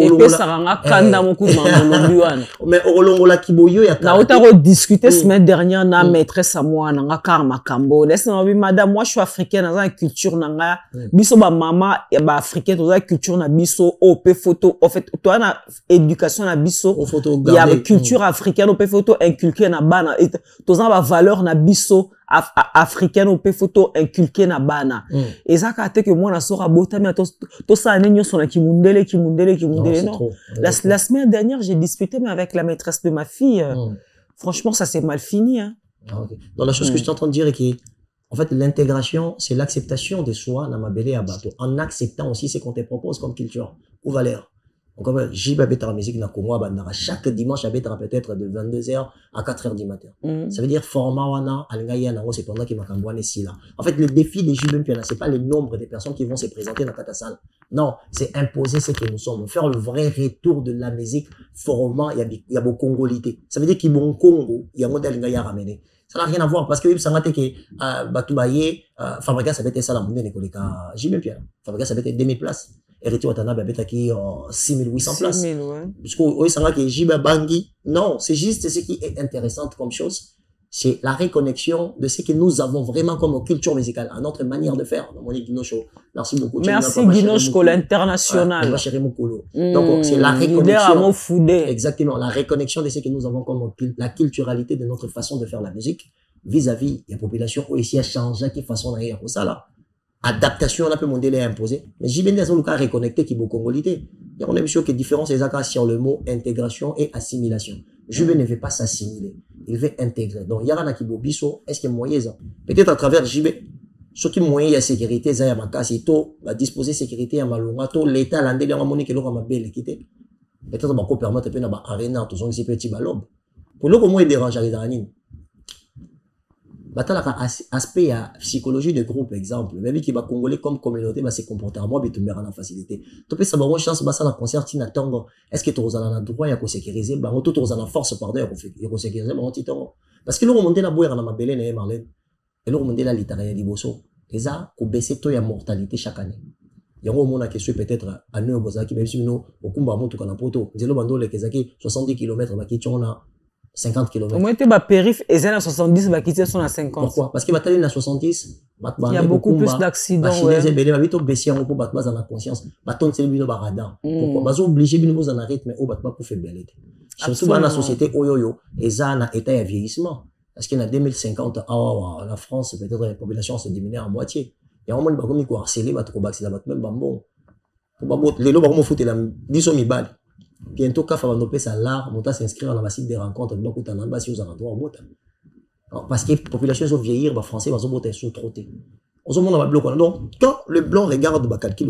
mais Olongola Kiboyo ya na otaro discuter semaine dernière na maîtresse à moi na karma kambo laisse-moi madame moi je suis africaine dans la culture na biso ba maman et ba africaine dans la culture na biso op photo en fait toi na éducation na biso il y a la culture africaine op photo inculquer na bana et tous ba valeur na biso africaine op photo inculquer na bana et ça ka te que moi na sora botami to ça nenyo sona kimundele non. La semaine dernière, j'ai discuté mais avec la maîtresse de ma fille. Franchement, ça s'est mal fini. Hein. Okay. Donc, la chose que je t'entends dire est que, en fait, l'intégration, c'est l'acceptation de soi dans ma belle abato, en acceptant aussi ce qu'on te propose comme culture ou valeur. Donc, j'y vais à la musique na Congo bandara chaque dimanche à peut-être de 22h à 4h du matin. Ça veut dire format wana alingaya nango c'est pendant qu'il m'a camboine ici là. En fait, le défi des JB Piana, c'est pas le nombre de personnes qui vont se présenter dans ta salle. Non, c'est imposer ce que nous sommes, faire le vrai retour de la musique format il y a beaucoup congolité. Ça veut dire qu'il bon Congo, il y a modèle alingaya ramener. Ça n'a rien à voir parce que ça m'a été que Batoubaye Fabrika ça va être ça la monnaie écolika JB Piana. Fabrika ça va être 2000 places. Héritier Watanabe a qui 6800 places. 6000, ouais. Parce que ça va que Jiba Bangui. Non, c'est juste ce qui est intéressant comme chose. C'est la reconnexion de ce que nous avons vraiment comme culture musicale, à notre manière de faire. Monique Guinocho. Merci beaucoup. Merci Guinocho, l'international. Donc, c'est la reconnexion. Exactement. La reconnexion de ce que nous avons comme la culturalité de notre façon de faire la musique vis-à-vis de la population où ici a changé qui façon d'ailleurs pour ça là. Adaptation, on a pu mon délai imposé. Mais j'ai bien des gens qui ont reconnecté qui sont congolité. Il y a une émission qui est différente, c'est sur le mot intégration et assimilation. JB ne veut pas s'assimiler. Il veut intégrer. Donc, il y a un qui biso, est-ce qu'il y a moyen ça? Peut-être à travers JB, ce qui est moyen, il y a sécurité, il y a ma casse, il y a disposer sécurité, il y a ma longue, l'État, l'andé, il y a monnaie qui est ma belle équité. Peut-être qu'on peut permettre de faire une arena, tout ça, c'est petit balob. Pour le moment, il dérange les années. Batala aspect à psychologie de groupe exemple même qui va congolais comme communauté va se comporter à moi mais tu me rends en facilité tu peux savoir une chance ça la concert tina tango est-ce que tu as un droit à sécuriser bah tout tu as la force pardon à sécuriser bah tango parce que le remonter la boire dans ma belle né Marlène et le remonter la littéraire liboso et ça ko baisser taux ya mortalité chaque année il y a un moment qui soit peut-être à neuf bozaki même si nous au kumba moto kana poto nzelo bando le kezaki 70 km ba ki tchona 50 km. Au moins, tu es périph' et à 70, va quitter son à 50. Pourquoi? Parce que bataille à 70, il y a beaucoup plus d'accidents. Ouais. Pour battre dans la conscience. Bâton, c'est le radar. Pourquoi? Parce obligé de nous en arrêter, mais au battement pour faire belle. Surtout dans la société, oyoyo, et ça, na état de vieillissement. Parce qu'en 2050, la France, peut-être la population s'est diminuée à moitié. Il y a un moment, il va comme il faut harceler, il va trop baxer, il va même bambon. Les lots, vont foutre la 10 balles. Bientôt, quand on va ça l'art, on va s'inscrire dans la site des rencontres, beaucoup de temps, si vous avez un droit au parce que la population va vieillir, les Français vont être trottés. On se demande bloc. Donc, quand le blanc regarde le calcul,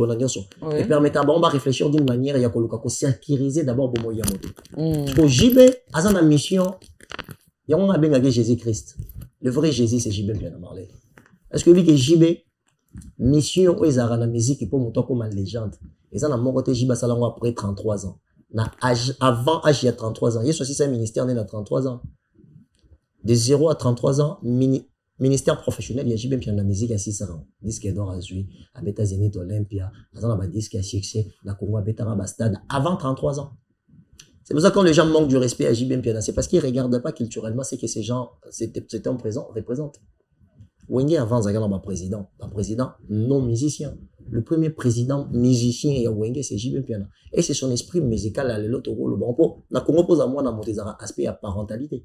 il permet à réfléchir d'une manière, il y a qu'on sécuriser d'abord pour moyen moto. Parce que JB, à sa mission, il y a un bien Jésus-Christ. Le vrai Jésus, c'est JB bien parlé. Est-ce que lui que JB, mission où ils ont la musique qui peut monter comme une légende. Ils ont la mort de JB Salango après 33 ans. Avant âge, il y a 33 ans. Il y a aussi un ministère né à 33 ans. De 0 à 33 ans, ministère professionnel, il y a JB Piana musique à 6 ans. Disque d'or à Zui, à Beta Zénith Olympia, à disque à succès, la Congo à Beta Rabastad, avant 33 ans. C'est pour ça que quand les gens manquent du respect à JB Piana, c'est parce qu'ils ne regardent pas culturellement ce que ces gens, c'était en présent, représentent. Wenge avant Zagala ma président non musicien. Le premier président musicien et Wenge c'est JB Mpiana. Et c'est son esprit musical à l'autre rôle bon pour na Congo pose à moi dans mon aspect à parentalité.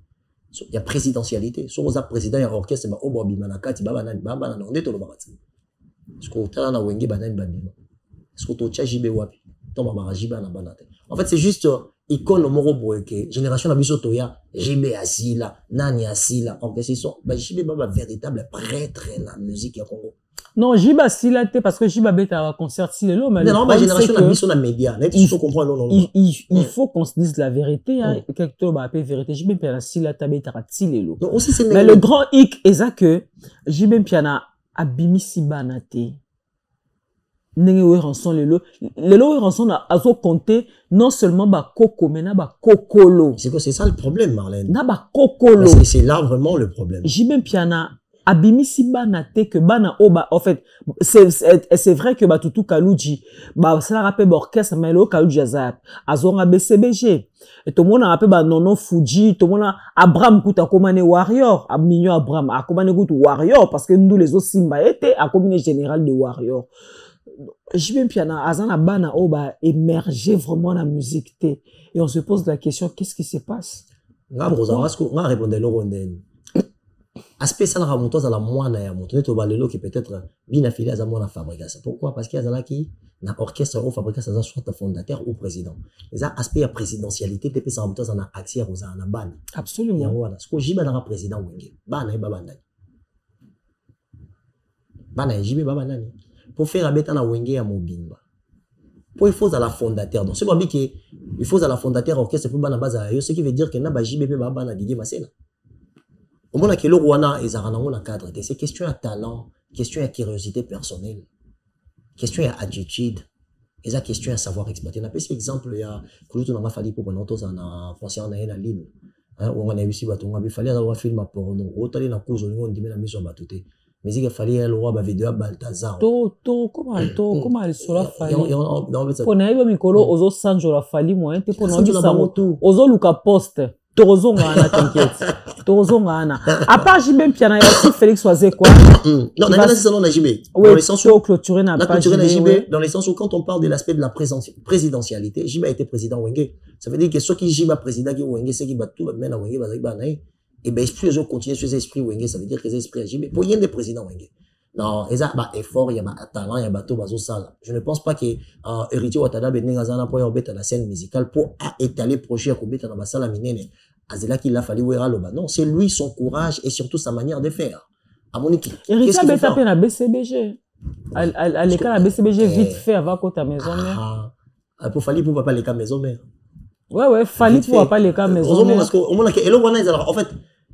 Il y a présidentialité. Sur aux président et orchestre ba obo bimanakati baba na ndé to lo bakati. Ce qu'on t'a na Wenge banane babima. Ce qu'on t'a JB wapi. Tomba marajiba na banate. En fait c'est juste icône moro boyeke génération na biso toya JB asila nani asila orchestration ba JB baba véritable prêtre na musique ya Congo. Non, Jiba Silate parce que Jiba Beta a concert si le lot mais non ma génération na biso na média net il faut comprendre non il faut qu'on se dise la vérité hein quelque chose ba appelé vérité JB Piana Silata Beta Tilelo. Mais le grand hic est ça que JB Piana abimisi banate. Nenge we ranson le lot we ranson na azo compter non seulement ba koko mais na ba kokolo. C'est ça le problème Marlène. Na ba kokolo. C'est là vraiment le problème. JB Piana abimisi banate que bana oba en fait c'est vrai que Batutu Kaluji ba ça rappelle orchestre mais le Kaluji azonga BCBG et tout le monde a rappelé ba nono Fuji tout le monde Abraham kuta komane warrior Abminyo Abraham a komane kuta warrior parce que nous les autres Simba était a combiné général de warrior. JB Mpiana azana bana oba émerger vraiment la musique et on se pose la question qu'est-ce qui se passe? Nga répondre le rondel. Aspect ça la montoise à la moine ya montoise to balelo qui peut-être bien affilié à la fabrication. Pourquoi? Parce qu'il y a là qui na orchestre ou fabrication ça soit fondateur ou président. Les aspects à présidentialité te ça montoise na accès aux na ban. Absolument. Voilà. Ce que JB na président Wenge. Bana baba ndani. Bana JB baba ndani. Pour faire la bête na Wenge ya mobimba. Pour il faut à la fondateur. Donc c'est pas que il faut à la fondateur orchestre pour bana base ce qui veut dire que na ba JB baba na Didier Masena. Au moment que le Rwanda est un cadre, c'est question à talent, question à curiosité personnelle, question à attitude, et ça question à savoir exploiter. On a pris exemple, il y a que tout n'a pas fallu pour nous tous en français on a une ligne. On a eu aussi bateau, il fallait avoir film à porno. Autant les na cause on dit mais la mise en batouté. Mais il fallait le roi vidéo à Balthazar. Comment elle sera fallu? Pour n'aller mikolo ozo sanjo la fallu moi, te pour nous dire ça ozo luka poste. Torozongana, t'inquiète. Torozongana. À part JB Mpiana, il y a aussi Félix Oazé, quoi. Non, c'est ça, non, JB. Oui, dans le sens où clôturer n'a pas JB. Dans le sens où, quand on parle de l'aspect de la présidentialité, JB a été président Wenge. Ça veut dire que ceux qui JB président qui Wenge, c'est qui bat tout le monde à Wenge, et ben, plus les autres continuent sur les esprits Wenge, ça veut dire que les esprits JB. Pour y avoir des présidents Wenge. Non, il y a un effort, il y a un talent, il y a un bateau, bazo sale. Je ne pense pas que Héritier Ouattara Benengazana pour y avoir la scène musicale pour étaler le projet à Kobeta dans la salle à Minene. Azela qu'il a fallu voir l'oba. Non, c'est lui, son courage et surtout sa manière de faire. À mon équipe. Héritier a tapé la BCBG. À l'école, la BCBG vite fait avant que ta maison mère. Pour Fali pour papa l'école maison mère. Ouais, Fali pour papa l'école maison mère. En fait,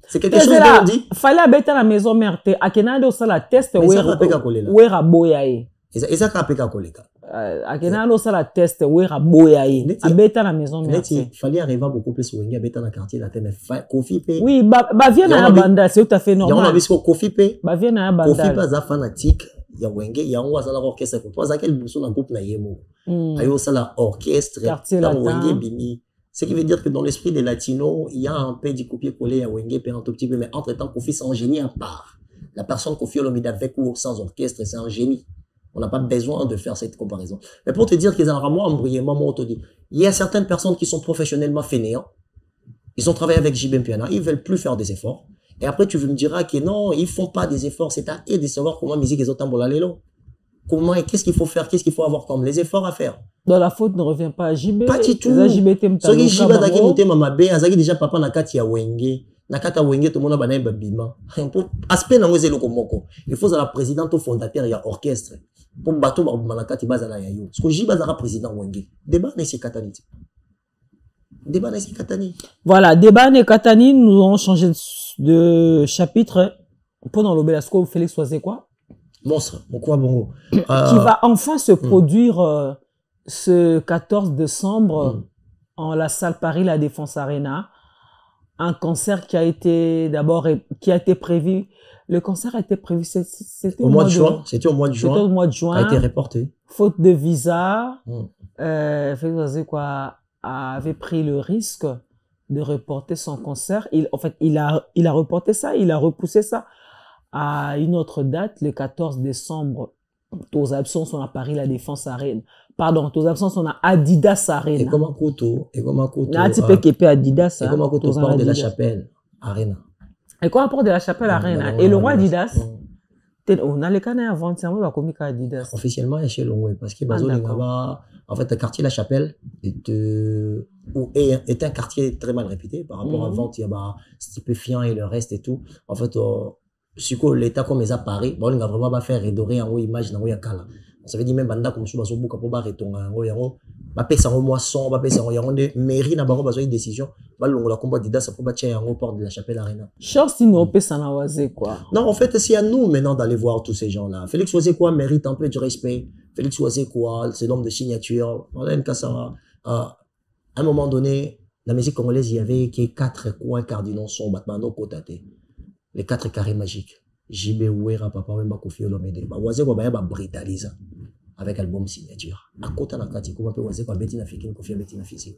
c'est quelque chose qu'on dit. Fallait habiter la maison mère. A Kenado, ça la test. Ouera boyaye. Et ça, qu'a peka koleka. A Kenado, ça la test. Ouera boyaye. Habiter la maison mère. Il fallait arriver beaucoup plus au habiter dans le quartier. La tête, Kofi P. Oui, bah, viens à la banda. C'est tout à fait normal. Il y a un avis Kofi P. Bah, viens à la banda. Kofi P, ça fanatique. Il y a Wenge, il y a un oiseau à l'orchestre. Pour toi, quel bousson dans le groupe Nayemo. Il y a aussi l'orchestre. Quartier Wenge, Bini. Ce qui veut dire que dans l'esprit des latinos, il y a un peu du copier-coller à Wenge, un tout petit peu, mais entre-temps, Kofi, c'est un génie à part. La personne Kofi Olomide avec ou sans orchestre, c'est un génie. On n'a pas besoin de faire cette comparaison. Mais pour te dire qu'ils ont vraiment embrouillé, maman, il y a certaines personnes qui sont professionnellement fainéants. Ils ont travaillé avec JB Mpiana, ils veulent plus faire des efforts. Et après, tu me diras que non, ils font pas des efforts. C'est à eux de savoir comment musique les autres lelo. Comment et qu'est-ce qu'il faut faire, qu'est-ce qu'il faut avoir comme les efforts à faire. Dans la faute ne revient pas à JB. Pas du tout. Ce qui JB daki monté mamabe, azaki déjà papa nakati ya Wenge. Nakata Wenge tout le monde a banaye babima. Pour aspect na ngozelo komoko. Il faut la présidente ou fondateur ya orchestre. Pour bateau manakati bazala ya yo. Ce que JB azara président Wenge. Débat n'est c'est katani. Débat n'est c'est katani. Voilà, débat n'est katani, nous avons changé de chapitre. Pendant l'Obelasco, Félix Oazé quoi? Monstre, mon quoi bongo. Qui va enfin se produire ce 14 décembre en la salle Paris La Défense Arena. Un concert qui a été d'abord qui a été prévu. Le concert a été prévu c'était au mois de juin. C'était au mois de juin. C'était au mois de juin. A été reporté. Faute de visa, Félix Oazé quoi avait pris le risque de reporter son concert. En fait, il a reporté ça, il a repoussé ça à une autre date, le 14 décembre, aux absences, on a Paris La Défense Arena. Pardon, aux absences, on a Adidas Arena. Et comme un couteau. Un petit peu qui est Adidas. Et comme un couteau, Port de la Chapelle Arena. Et quoi, Port de la Chapelle Arena? Et le roi Adidas? On a les canets avant, c'est un peu comme Adidas. Officiellement, il est chez Longwe. Parce que en fait, le quartier La Chapelle est un quartier très mal réputé par rapport à Vente, il y a Stupéfiant et le reste et tout. En fait, l'État comme les à Paris, bon, il a vraiment fait redorer en haut image dans Kala. Ça veut dire même banda comme ça, baso buka pour barrer ton en haut, ba pesa en moisson, ba pesa en haut, de mairie na baro baso une décision, ba longo la combat d'Ida ça pour battre en haut Port de la Chapelle Arena. Chance si nous pesa na wazé quoi. Non, en fait, c'est à nous maintenant d'aller voir tous ces gens-là. Félix Ouazekwa mérite un peu de respect. Félix Ouazekwa, c'est l'homme de signature. Voilà une casse à un moment donné, la musique congolaise, il y avait que 4 coins cardinaux son batmano kotate. Les 4 carrés magiques. JB Ouera, Papa Wemba Kofi Olomide. Ouazekwa ba britalisa avec album signature. À côté de la Kati, comment peut Ouazekwa Bettina Fekin, Kofi Bettina Fekin.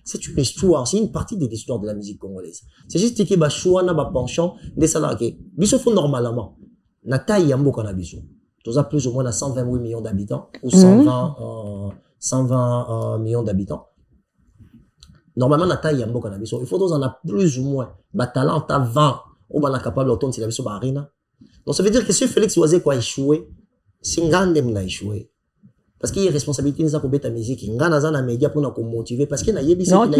C'est une histoire, c'est une partie de l'histoire de la musique congolaise. C'est juste que ba choix na ba penchant des salariés. Biso font normalement. Na taille yambo kana biso. Tous a plus ou moins 128 millions d'habitants ou 120 millions d'habitants. Normalement na taille yambo kana biso. Il faut en a plus ou moins ba talent à 20 ou ba na capable autant si la biso ba arena. Donc ça veut dire que si Félix Ouazekwa a échoué, c'est un grand a échoué. Parce qu'il y a responsabilité de la musique. Il y a un média pour nous motiver. Parce qu'il y a non,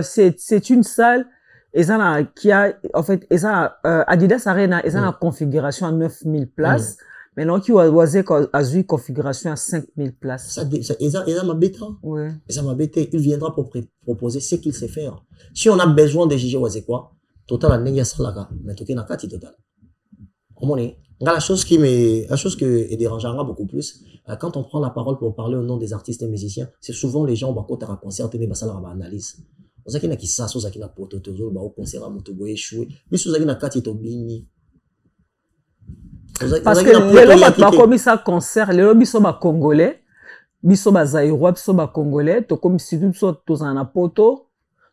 c'est une salle qui a, en fait, Adidas Arena, ils ont une configuration à 9000 places. Maintenant, qui a une configuration à 5000 places. Ils ont ma bêta. Oui. Ils ont ma bêta. Il viendra pour proposer ce qu'il sait faire. Si on a besoin de juger Ouazekwa, total, on a salaga. Mais tout est dans le total. La chose qui dérangera beaucoup plus, quand on prend la parole pour parler au nom des artistes et musiciens, c'est souvent les gens qui ont un concert, qui ont analyse. On sait qu'il y a qui s'assoient, qui ont un concert, qui ont échoué, mais ceux qui ont un bini. Parce que les gens qui ont commis ça concert, les gens qui sont congolais, qui sont zaïrois, qui sont congolais, tu comme si tu sois dans un poto,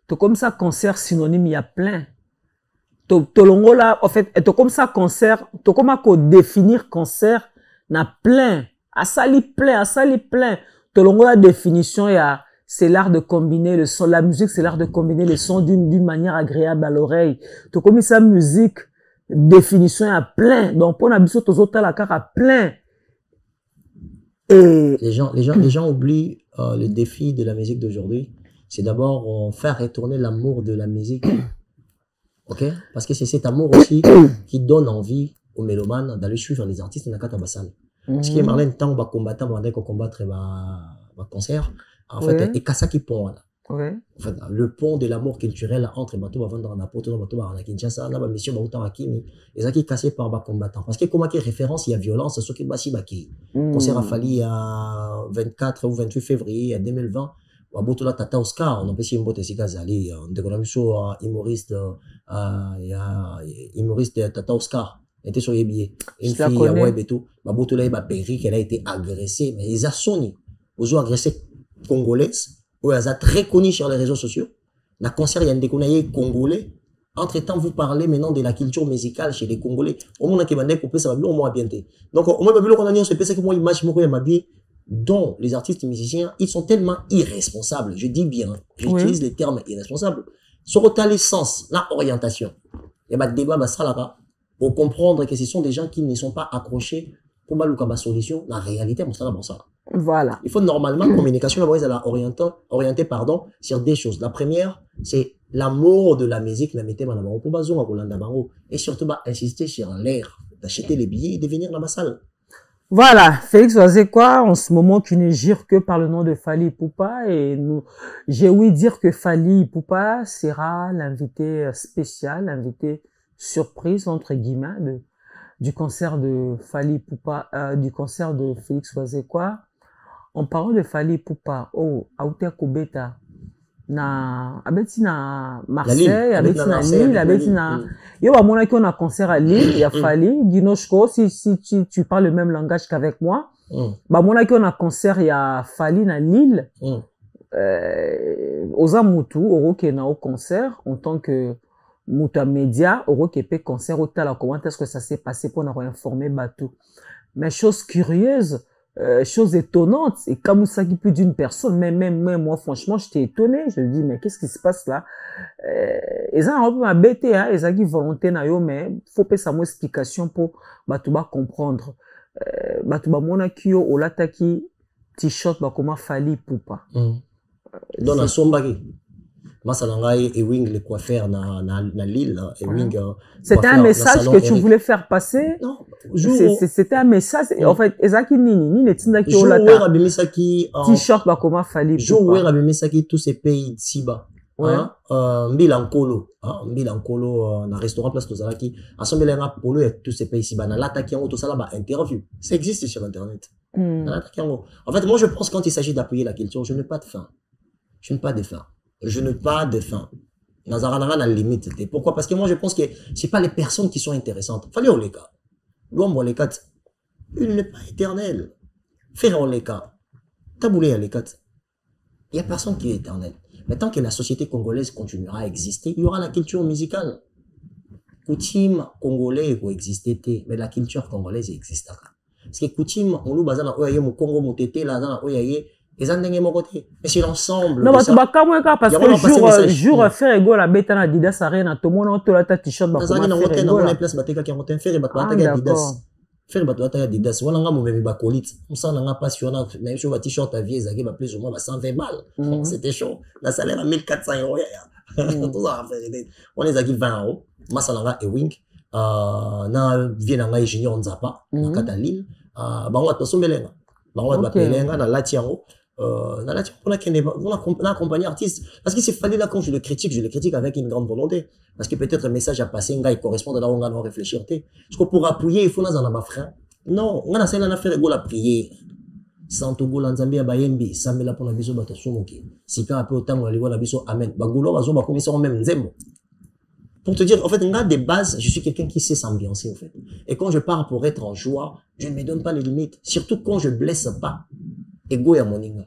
tu comme ça concert synonyme, il y a plein. Tolongola, en fait, et comme ça concert, to comme à définir concert, na plein, à sali plein. Tolongola définition, c'est l'art de combiner le son, la musique, c'est l'art de combiner les sons d'une manière agréable à l'oreille. To comme ça musique, définition à plein. Donc, pour n'abuser tous autres la carte à plein. Et les gens oublient le défi de la musique d'aujourd'hui. C'est d'abord faire retourner l'amour de la musique. Ok? Parce que c'est cet amour aussi qui donne envie aux mélomanes d'aller suivre les artistes dans la Katabassal. Parce que Marlène, tant que combattant, on va combattre un concert. En fait, et Kassa qui pont. En fait, le pont de l'amour culturel entre Bato Bavanda na Poto, Bato Bavanda Kinshasa, na mission Bauta Akimi, et ça qui est cassé par bas combattant. Parce que comment qu'il y a référence, il y a violence, ce qui est bassi baki. Concert a fallu à 24 ou 28 février 2020. Babotola Tata Oscar, on peut s'y mbote si Kazali, on déconne sur humoriste Tata Oscar, était sur les billets. Une fille à web et tout. Babotola est péri qu'elle a été agressée, mais ils ont sonné. Ils ont agressé congolaise. Oui, elle est très connue sur les réseaux sociaux. La concert, il y a un déconnaillé congolais. Entre-temps, vous parlez maintenant de la culture musicale chez les Congolais. Au moins, on a coupé, ça va bien, au moins bien. Donc, au moins, on a dit, on se fait que moi, image, moi, ma vie, dont les artistes musiciens, ils sont tellement irresponsables. Je dis bien, j'utilise les termes irresponsables. Sur ta licence, la orientation. Il y a un débat, là, pour comprendre que ce sont des gens qui ne sont pas accrochés pour ma solution. La réalité, c'est ça. Voilà. Il faut normalement, communication, orienter, sur des choses. La première, c'est l'amour de la musique, et surtout, insister sur l'air, d'acheter les billets et de venir dans ma salle. Voilà, Félix Ouazekwa, en ce moment, tu ne gires que par le nom de Fally Ipupa, et j'ai ouï dire que Fally Ipupa sera l'invité spécial, l'invité surprise, entre guillemets, du concert de Fally Ipupa, du concert de Félix Ouazekwa. En parlant de Fally Ipupa, Aouté Kobeta, abeti na Marseille, abeti na Lille, abeti na... Yo, à mon avis, on a un concert à Lille, il y a Fally, Dinoshko, si tu parles le même langage qu'avec moi, bah, mon avis, on a un concert, il y a Fally na Lille, aux Amoutou, au Rokena, au concert, en tant que Mouta Média, au Rokepe concert au Tala, comment est-ce que ça s'est passé pour nous informer Batou. Mais chose curieuse, chose étonnante, et comme ça qui plus d'une personne, même moi, franchement, j'étais étonné. Je me dis, mais qu'est-ce qui se passe là? Ils ont un peu ma bête, ils ont une volonté, mais faut pas ça explication pour Batou comprendre. Batou mona kyo, olataki, t-shirt, comment fali poupa. Dans la sombaki. Masalangai et Wing, les coiffeurs na Lille, et Wing. C'était un message que tu voulais faire passer? Non. C'était un message. En fait, Ezaki Nini, les Tindaki Olata. T-shirt, comment fallait. Jo Ouer Abimisaki, tous ces pays d'ici-bas. Mbilankolo, Mbilankolo, na restaurant Place Tozalaki, assemblée na polo et tous ces pays ici-bas. Na l'attaque en tout ça là-bas, interview. Ça existe sur Internet. En fait, moi, je pense quand il s'agit d'appuyer la culture, je n'ai pas de faim. Je n'ai pas de faim. Je n'ai pas de faim. Nazarana na limite. Pourquoi? Parce que moi, je pense que c'est pas les personnes qui sont intéressantes. Fallait au les cas. L'homme au les cas. Il n'est pas éternel. Faire au les cas. Taboulé à les cas. Il y a personne qui est éternel. Mais tant que la société congolaise continuera à exister, il y aura la culture musicale. Coutume congolais peut exister, mais la culture congolaise existera. Parce que coutume, on nous base dans le Congo, mon tété, là, dans le mais c'est l'ensemble. Non, parce que jour faire ego la bête na Adidas arena tout monde on la t-shirt ba ko faire ego la place bateka 41 faire bateka Adidas faire bateka Adidas wala nga mo bébé ba colit on s'en nga passionnant même chose ba t-shirt à vieux zaki ba plus ou moins ba 120 balles c'était chaud la salaire à 1400 €. Tout ça on les a qui 20 €. Masalanga et Wing na vient nga ingénieur Nzapa na kata Lille bango to sombelenga bango ba pelenga na latiango. On a accompagné artiste. Parce qu'il s'est fallu là, quand je le critique avec une grande volonté. Parce que peut-être un message à passer, il correspond à là où on doit réfléchir. Parce que pour appuyer, il faut nous en avoir frein. Non, on a essayé de faire la prière. Santo Gola Nzambi à Bayembi, Samela pour la biso Batasomoki. Si quand après autant on va la biso Amen. Bagoulo, Bazo, Bakomisson même Nzembo. Pour te dire, en fait, on a des bases, je suis quelqu'un qui sait s'ambiancer, en fait. Et quand je pars pour être en joie, je ne me donne pas les limites. Surtout quand je blesse pas. Ego ya moninga.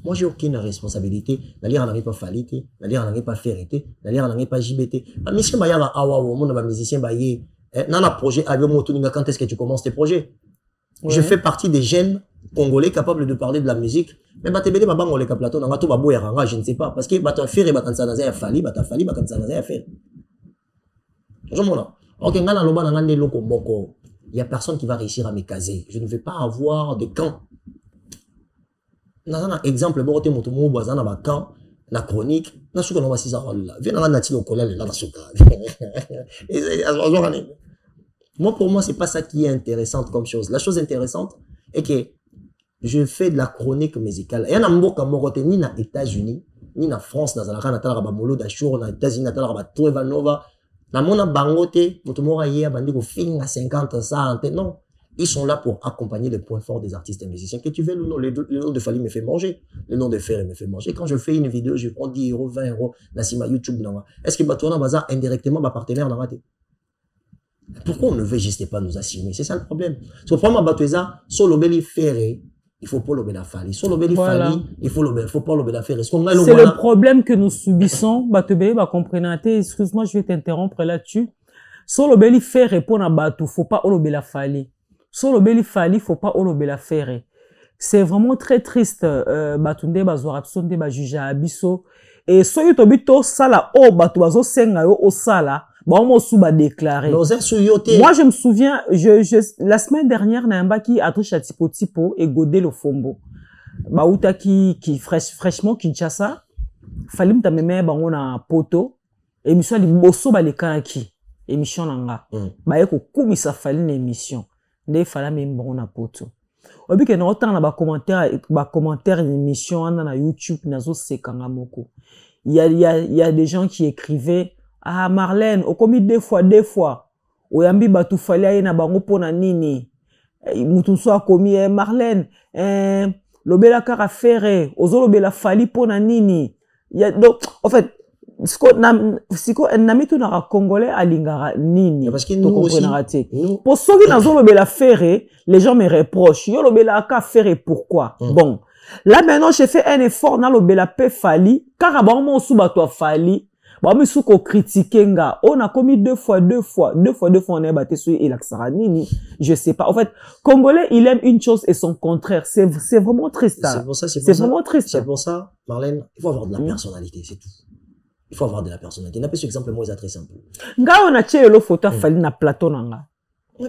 Moi, j'ai aucune responsabilité. N'allez rien pas falité, n'allez rien pas ferrité, n'allez rien pas JBT. Monsieur Bayama Awawo, mon musicien Baye, dans le projet, quand est-ce que tu commences tes projets? Je fais partie des jeunes congolais capables de parler de la musique. Mais batebele babango le plateau, n'a pas beau yaranga, je ne sais pas. Parce que bata faire et bata nzanaza fali, bata fali, bata nzanaza faire. Je m'en a. Ok, ngana loba ngane loko moko. Il y a personne qui va réussir à me caser. Je ne vais pas avoir de camp. Dans un exemple, bon, tu es mon voisin dans ma camp, la chronique, na souka no basisa là. Viens dans natilo kolele là na souka. Moi, pour moi, c'est pas ça qui est intéressante comme chose. La chose intéressante est que je fais de la chronique musicale. Et y a mboka morote ni na États-Unis, ni na France, dans la canatala ba molo d'Achour, na États-Unis, na tala ba Treva Nova. Na mona bangote, motomora yé bandi ko fin à 50 100 non. Ils sont là pour accompagner les points forts des artistes et musiciens. Que tu veux, le nom de Fali me fait manger. Le nom de Ferré me fait manger. Quand je fais une vidéo, je prends 10 €, 20 €, Nassima YouTube. Est-ce que Batouana Baza, indirectement, ma partenaire n'a raté? Pourquoi on ne veut juste pas nous assumer? C'est ça le problème. Parce que pour moi, Batoueza, solo beli Ferré, il faut pas le bela Fali. Solo beli Fali, il faut pas le bela Ferré. C'est le problème que nous subissons. Batoubé, comprenez, excuse-moi, je vais t'interrompre là-dessus. Solo beli Ferré pour na Batou, faut pas le bela Fali. Sur le beli fali, faut pas la faire. C'est vraiment très triste. Batunde bazora psonde ba juge abiso et so yotobito sala o batu bazo senga yo o sala ba mo sou ba déclarer. Moi je me souviens la semaine dernière na yamba qui a touché tipo et godé le fombo. Ba uta qui fraîchement Kinshasa fali mta meme ba ngona poto émission li boso ba le kanaki émission nanga. Ba yeko kumisa fali na émission. Des fala même bon na poto. Obi ke na autant na ba commentaire d'émission na YouTube na zo sekanga moko. Il y a des gens qui écrivaient ah Marlène o komi deux fois oyambi batu fali na bango pona nini mutu so akomi Marlène lobela kara ferré ozolobela fali pona nini. Il y a donc en fait siko namitu na congolais alingara nini parce que nous aussi pour ceux qui n'ont pas la faire les gens me reprochent yo lobela ka faire pourquoi bon là maintenant j'ai fait un effort na lobela pe fali car bon mo sou bato fali Bah, mais sous qu'on critique, on a commis deux fois, on est battu sur il je sais pas. En fait, Congolais, il aime une chose et son contraire. C'est vraiment triste. C'est pour ça, c'est vraiment triste. C'est pour ça, Marlène, il faut avoir de la personnalité, c'est tout. Il faut avoir de la personnalité. N'a pas sur exemple, moi, c'est très simple. Nga on a tché le photo fali na plateau nanga.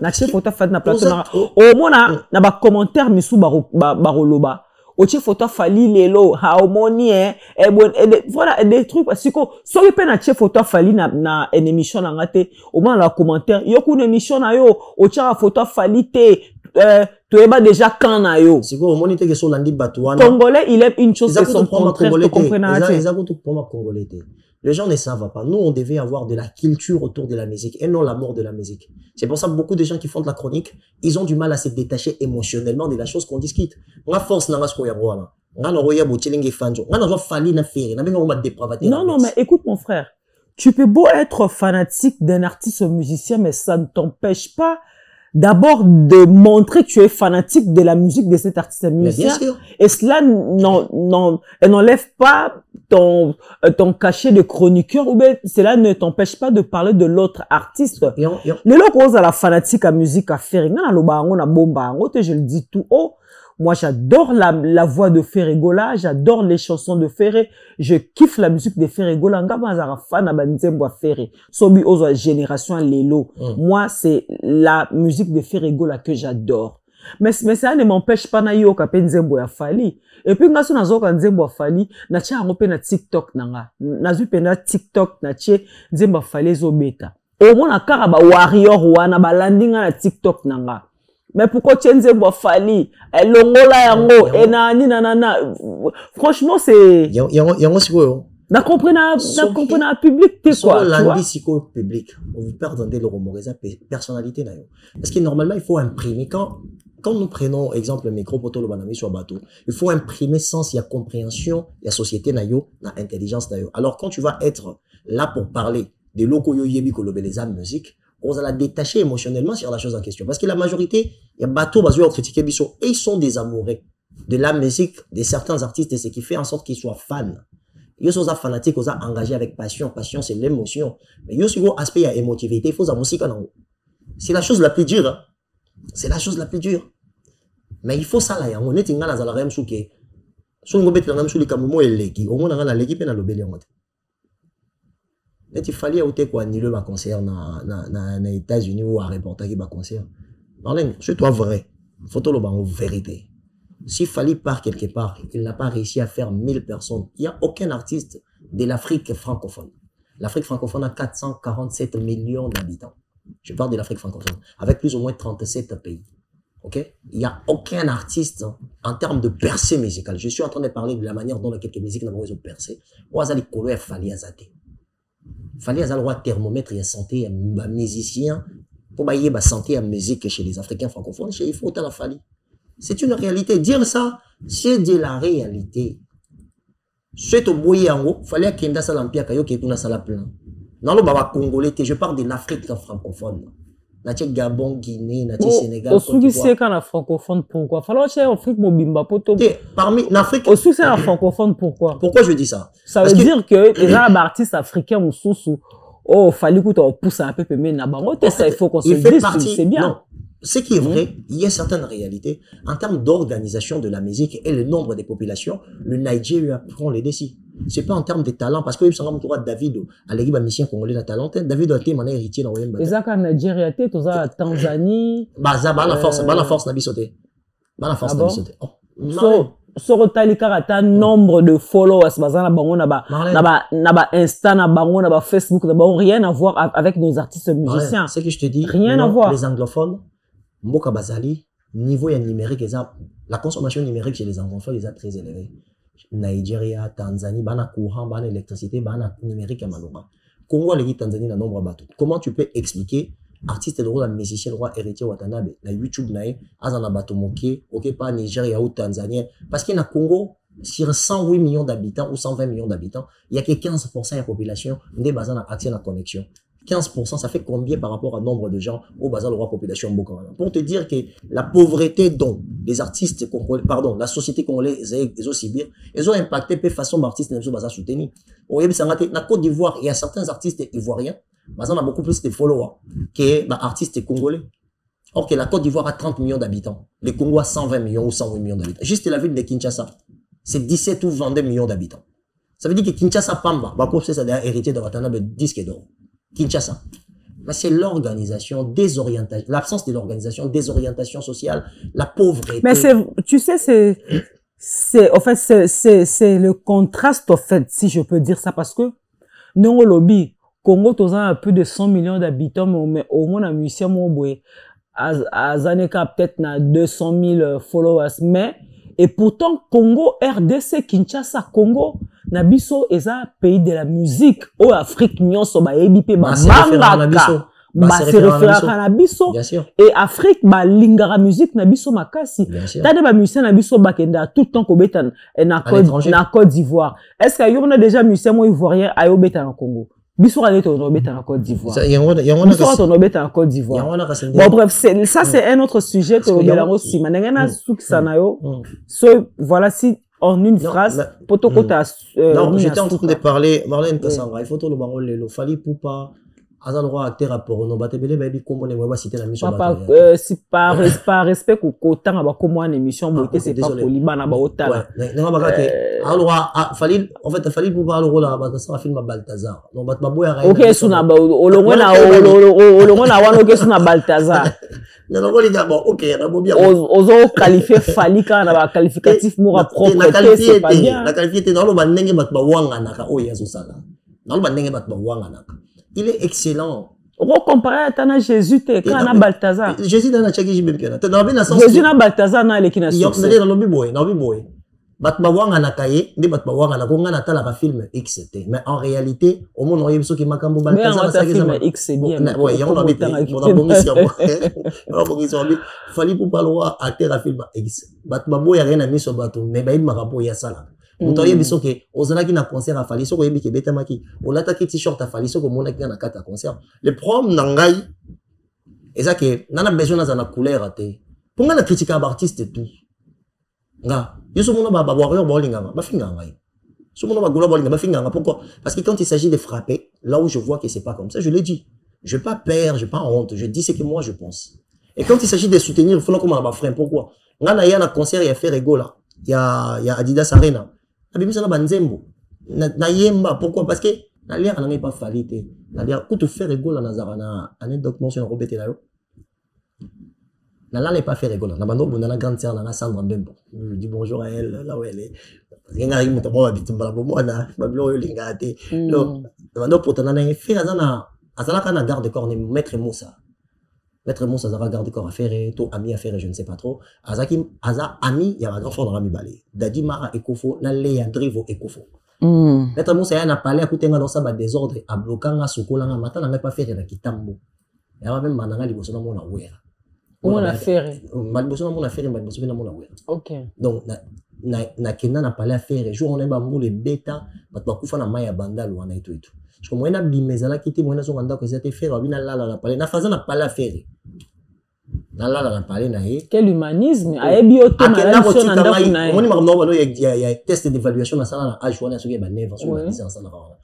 Na tché photo fali na plateau nanga. Au mona na ba commentaire misu baroloba. Au tché photo fali lelo harmonie voilà des trucs parce que so pe na tché photo fali na une émission nanga te au moins la commentaire yo ku une émission na yo au tché photo fali te tu es déjà quand na yo. C'est quoi au moins que sur l'andi batouana. Congolais il aime une chose c'est son contraire tu comprends. Ils ont tout pour ma Congolais. Les gens ne savent pas. Nous, on devait avoir de la culture autour de la musique et non l'amour de la musique. C'est pour ça que beaucoup de gens qui font de la chronique, ils ont du mal à se détacher émotionnellement de la chose qu'on discute. On a force dans la non, mais écoute mon frère, tu peux beau être fanatique d'un artiste musicien, mais ça ne t'empêche pas d'abord de montrer que tu es fanatique de la musique de cet artiste musicien. Et cela n'enlève pas ton cachet de chroniqueur ou bien cela ne t'empêche pas de parler de l'autre artiste. Les locaux à la fanatique à musique à faire, je le dis tout haut. Moi, j'adore la voix de Ferregola, j'adore les chansons de Ferré, je kiffe la musique de Ferregola. Sobi ozo génération Lelo. Moi, c'est la musique de Ferregola que j'adore. Mais ça ne m'empêche pas na yo kapé Nzembo ya Fali. Et puis ngaso nazo ka Nzembo ya Fali, na tia ngope na TikTok nanga. Nazu pe na TikTok na tie Nzembo ya Fali zo beta. Au moins na kara ba warrior wana ba landinga na TikTok nanga. Mais pourquoi tu Nzembo ya Fali? Longola yango enani nanana. Franchement c'est yango sikoyo. Na comprena public te quoi. Lundi siko public. On vous pardonnez le rumoriser personnalité na yo. Parce que normalement il faut imprimer quand nous prenons exemple micro poto le banami sur bateau, il faut imprimer sens, il y a compréhension, il y a société na yo, na intelligence na yo. Alors quand tu vas être là pour parler de loko yo yebi ko les âmes musique, on va la détacher émotionnellement sur la chose en question. Parce que la majorité, il y a bateau bazo critiquer biso et ils sont des amoureux de la musique de certains artistes et ce qui fait en sorte qu'ils soient fans. Ils sont fanatiques, ils sont engagés avec passion. Passion, c'est l'émotion. Mais ils ont un aspect à émotivité. Il faut la musique. C'est la chose la plus dure. Hein. C'est la chose la plus dure. Mais il faut ça là. On est dans la même chose. Si on est dans la même chose, on est dans l'équipe dans le bélion. Il fallait quoi annuler un concert dans les États-Unis ou à reporter un concert. Marlène, c'est toi vrai. Photo le en vérité. S'il fallait part quelque part, il n'a pas réussi à faire 1000 personnes. Il n'y a aucun artiste de l'Afrique francophone. L'Afrique francophone a 447 millions d'habitants. Je parle de l'Afrique francophone. Avec plus ou moins 37 pays. Ok? Il n'y a aucun artiste en termes de percée musicale. Je suis en train de parler de la manière dont quelques musiques n'ont pas percé. Ouazali Kolo et Fali Azate. Fali Azal roi thermomètre et santé, un musicien. Pour bailler la santé et la musique chez les Africains francophones, il faut la Fali. C'est une réalité. Dire ça, c'est de la réalité. C'est au boyer en haut, fallait qu'il y ait un empire qui est une salle plein. Dans le baba congolais, je parle de l'Afrique francophone. Natie Gabon, Guinée, Natie Sénégal. Au sud c'est quand la francophone pourquoi? Fallait que l'Afrique mobimba poto. Parmi l'Afrique. Au sud c'est la francophone pourquoi? Pourquoi je dis ça? Ça veut dire que les artistes africains ou sous oh fallait que tu pousses un peu mais nabango ça il faut qu'on se dise c'est bien. Non. Ce qui est vrai, il y a certaines réalités. En termes d'organisation de la musique et le nombre des populations, le Nigeria prend les décis. C'est pas en termes de talent, parce que il s'en va David, à l'équipe musicien congolais de talent, David a été mon héritier dans le Royaume. Les accords Nigeria, tu as Tanzanie. La force n'a bisoté. La force n'a bisoté. Sur le nombre de followers, Insta, Facebook, rien à voir avec nos artistes musiciens. C'est que je te dis, rien à voir. Les anglophones, Mboka Bazali, niveau numérique, la consommation numérique chez les anglophones est très élevée. Nigeria, Tanzanie, bana courant, bana électricité, bana numérique à Maloba. Congo, les Tanzanie, la nombre bateau. Comment tu peux expliquer artiste de rôle, musicien, roi, héritier, Watanabe, na YouTube, nae, azana bateau moqué, ok, pas Nigeria ou Tanzanie. Parce qu'il y a Congo, sur 108 millions d'habitants ou 120 millions d'habitants, il y a que 15% de la population, des bazans accès à la connexion. 15%, ça fait combien par rapport au nombre de gens au bazar de la population Bokawana? Pour te dire que la pauvreté dont les artistes congolais, pardon, la société congolaise, ils ont subi, ils ont impacté de façon d'artistes qui bazar soutenir. Au na Côte d'Ivoire, il y a certains artistes ivoiriens, bazar on a beaucoup plus de followers que artistes congolais. Or que la Côte d'Ivoire a 30 millions d'habitants, le Congo a 120 millions ou 108 millions d'habitants. Juste la ville de Kinshasa, c'est 17 ou 22 millions d'habitants. Ça veut dire que Kinshasa Pamba, c'est héritier de Watana de disque d'or. Kinshasa. Mais c'est l'organisation, désorientation, l'absence de l'organisation, désorientation sociale, la pauvreté. Mais tu sais, en fait, c'est le contraste, en fait, si je peux dire ça, parce que nous, au lobby, Congo, tu as un peu de 100 millions d'habitants, mais au moins, un musicien, à Zaneka, peut-être, na 200 000 followers, mais, et pourtant, Congo, RDC, Kinshasa, Congo, Nabiso est un pays de la musique. Au Afrique, nyonso ba ebipe ba mangaka. Ba se référera à Nabiso. Bien sûr. Et Afrique, ba lingara musique Nabiso makasi. T'as des musiciens Nabiso bakenda tout le temps qu'au beta na Côte d'Ivoire. Est-ce qu'il y a déjà musiciens ivoiriens à beta en Congo? Biso allait ton beta en Côte d'Ivoire. Il y a ton beta en Côte d'Ivoire. Bon bref, ça c'est un autre sujet que le aussi. Manengana suksanayo. Voilà si en une phrase, non, j'étais en train de parler, Marlène Kassanga, il faut tout le bango lelo, fali poupa, azal droit acteur rapport, non, batebele, baby, comment on va citer la mission. Si par respect, qu'autant, bah, comment une émission, c'est pas poliban, bah, autant. Non, bah, fali, en fait, fali poupa, le rôle, bah, ça va film à Balthazar. Non, bah, ma ok, suna, bah, suna Balthazar. Non, les gars, bon, ok, on a bien. Ozo qualifié fali quand on a qualificatif moura propre, c'est pas bien. La qualifié, dans le bandenge, bah, wanga naka, oh, yazo sala. Dans le bandenge, bah, wanga naka. Il est excellent. On comparé à Tana Jésus, quand on a Balthazar. Jésus, dans la tchaki, j'ai même bien. Jésus, n'a Balthazar, n'a les qui n'a succès. Il y a dans le biboy, dans le biboy. Batbawanga nakaye, ndi batbawanga nakonga natala ka film XT. Mais en réalité, au monde on y a qui makambo Balthazar ça film X c'est bien. Ouais, il y a on a fallait pour pas le roi acteur à film X. Batbabo ya rien à mis sur bateau, mais ba il makapo ya sala. Mutoye biso ke ozana ki na concert a fali soko yebi ke beta maki. Olata ki t-shirt a fali soko mona ki na kata concert. Le problème nangai et ça que nana besoin na couleur até. Pour nga na critiquer artiste tout. Nga, yoso mona ba warrior bolinga ba finga ngai. So mona ba gola bolinga ba finga. Pourquoi? Parce que quand il s'agit de frapper, là où je vois que c'est pas comme ça, je l'ai dit. Je vais pas perdre, je vais pas honte, je dis ce que moi je pense. Et quand il s'agit de soutenir, il faut là comme un frein. Pourquoi? Nga na ya na concert ya faire rigola. Il y a Adidas Arena. Abimisa na banzembo. Na yemba pourquoi? Parce que na l'air n'a pas falité. Na l'air quand tu fais rigola na zarana anecdote mention robete là. Na n'est pas fait rigoler. Na bando bunda na grande sœur na Sandra Mbembo. Je dis bonjour à elle là où elle est. Nga ri muto ba bitumba bo mona ba blo lingate. Non. Na bando potana na fait azana azala kana garde corps ne maître Moussa. Maître Moussa azara garde corps à faire to ami à faire je ne sais pas trop. Azaki aza ami ya ma grand frère na mi balé. Dadi Mara Ekofo na le Andrivo Ekofo. Maître Moussa ya na parlé à kutenga dans ça ba désordre à blokanga sokola nga mata na pas faire na kitambo. Ya même mananga liboso na mona wera. On a fait. Ok. Donc, na kenda na parler à faire. Jour on est bambou les bêta, bat bakufa na maya bandal ou et tout et tout. Parce que moi na bimezala kiti moi na so nganda ko zate faire abina la na parler. Na faza na parler à faire. Na parler na e. Quel humanisme. Ayebi auto na so na ndako na e. Moni makamno balo il y a test d'évaluation na sala na âge wana so ke ba 9 ans sur la 10 ans na wana.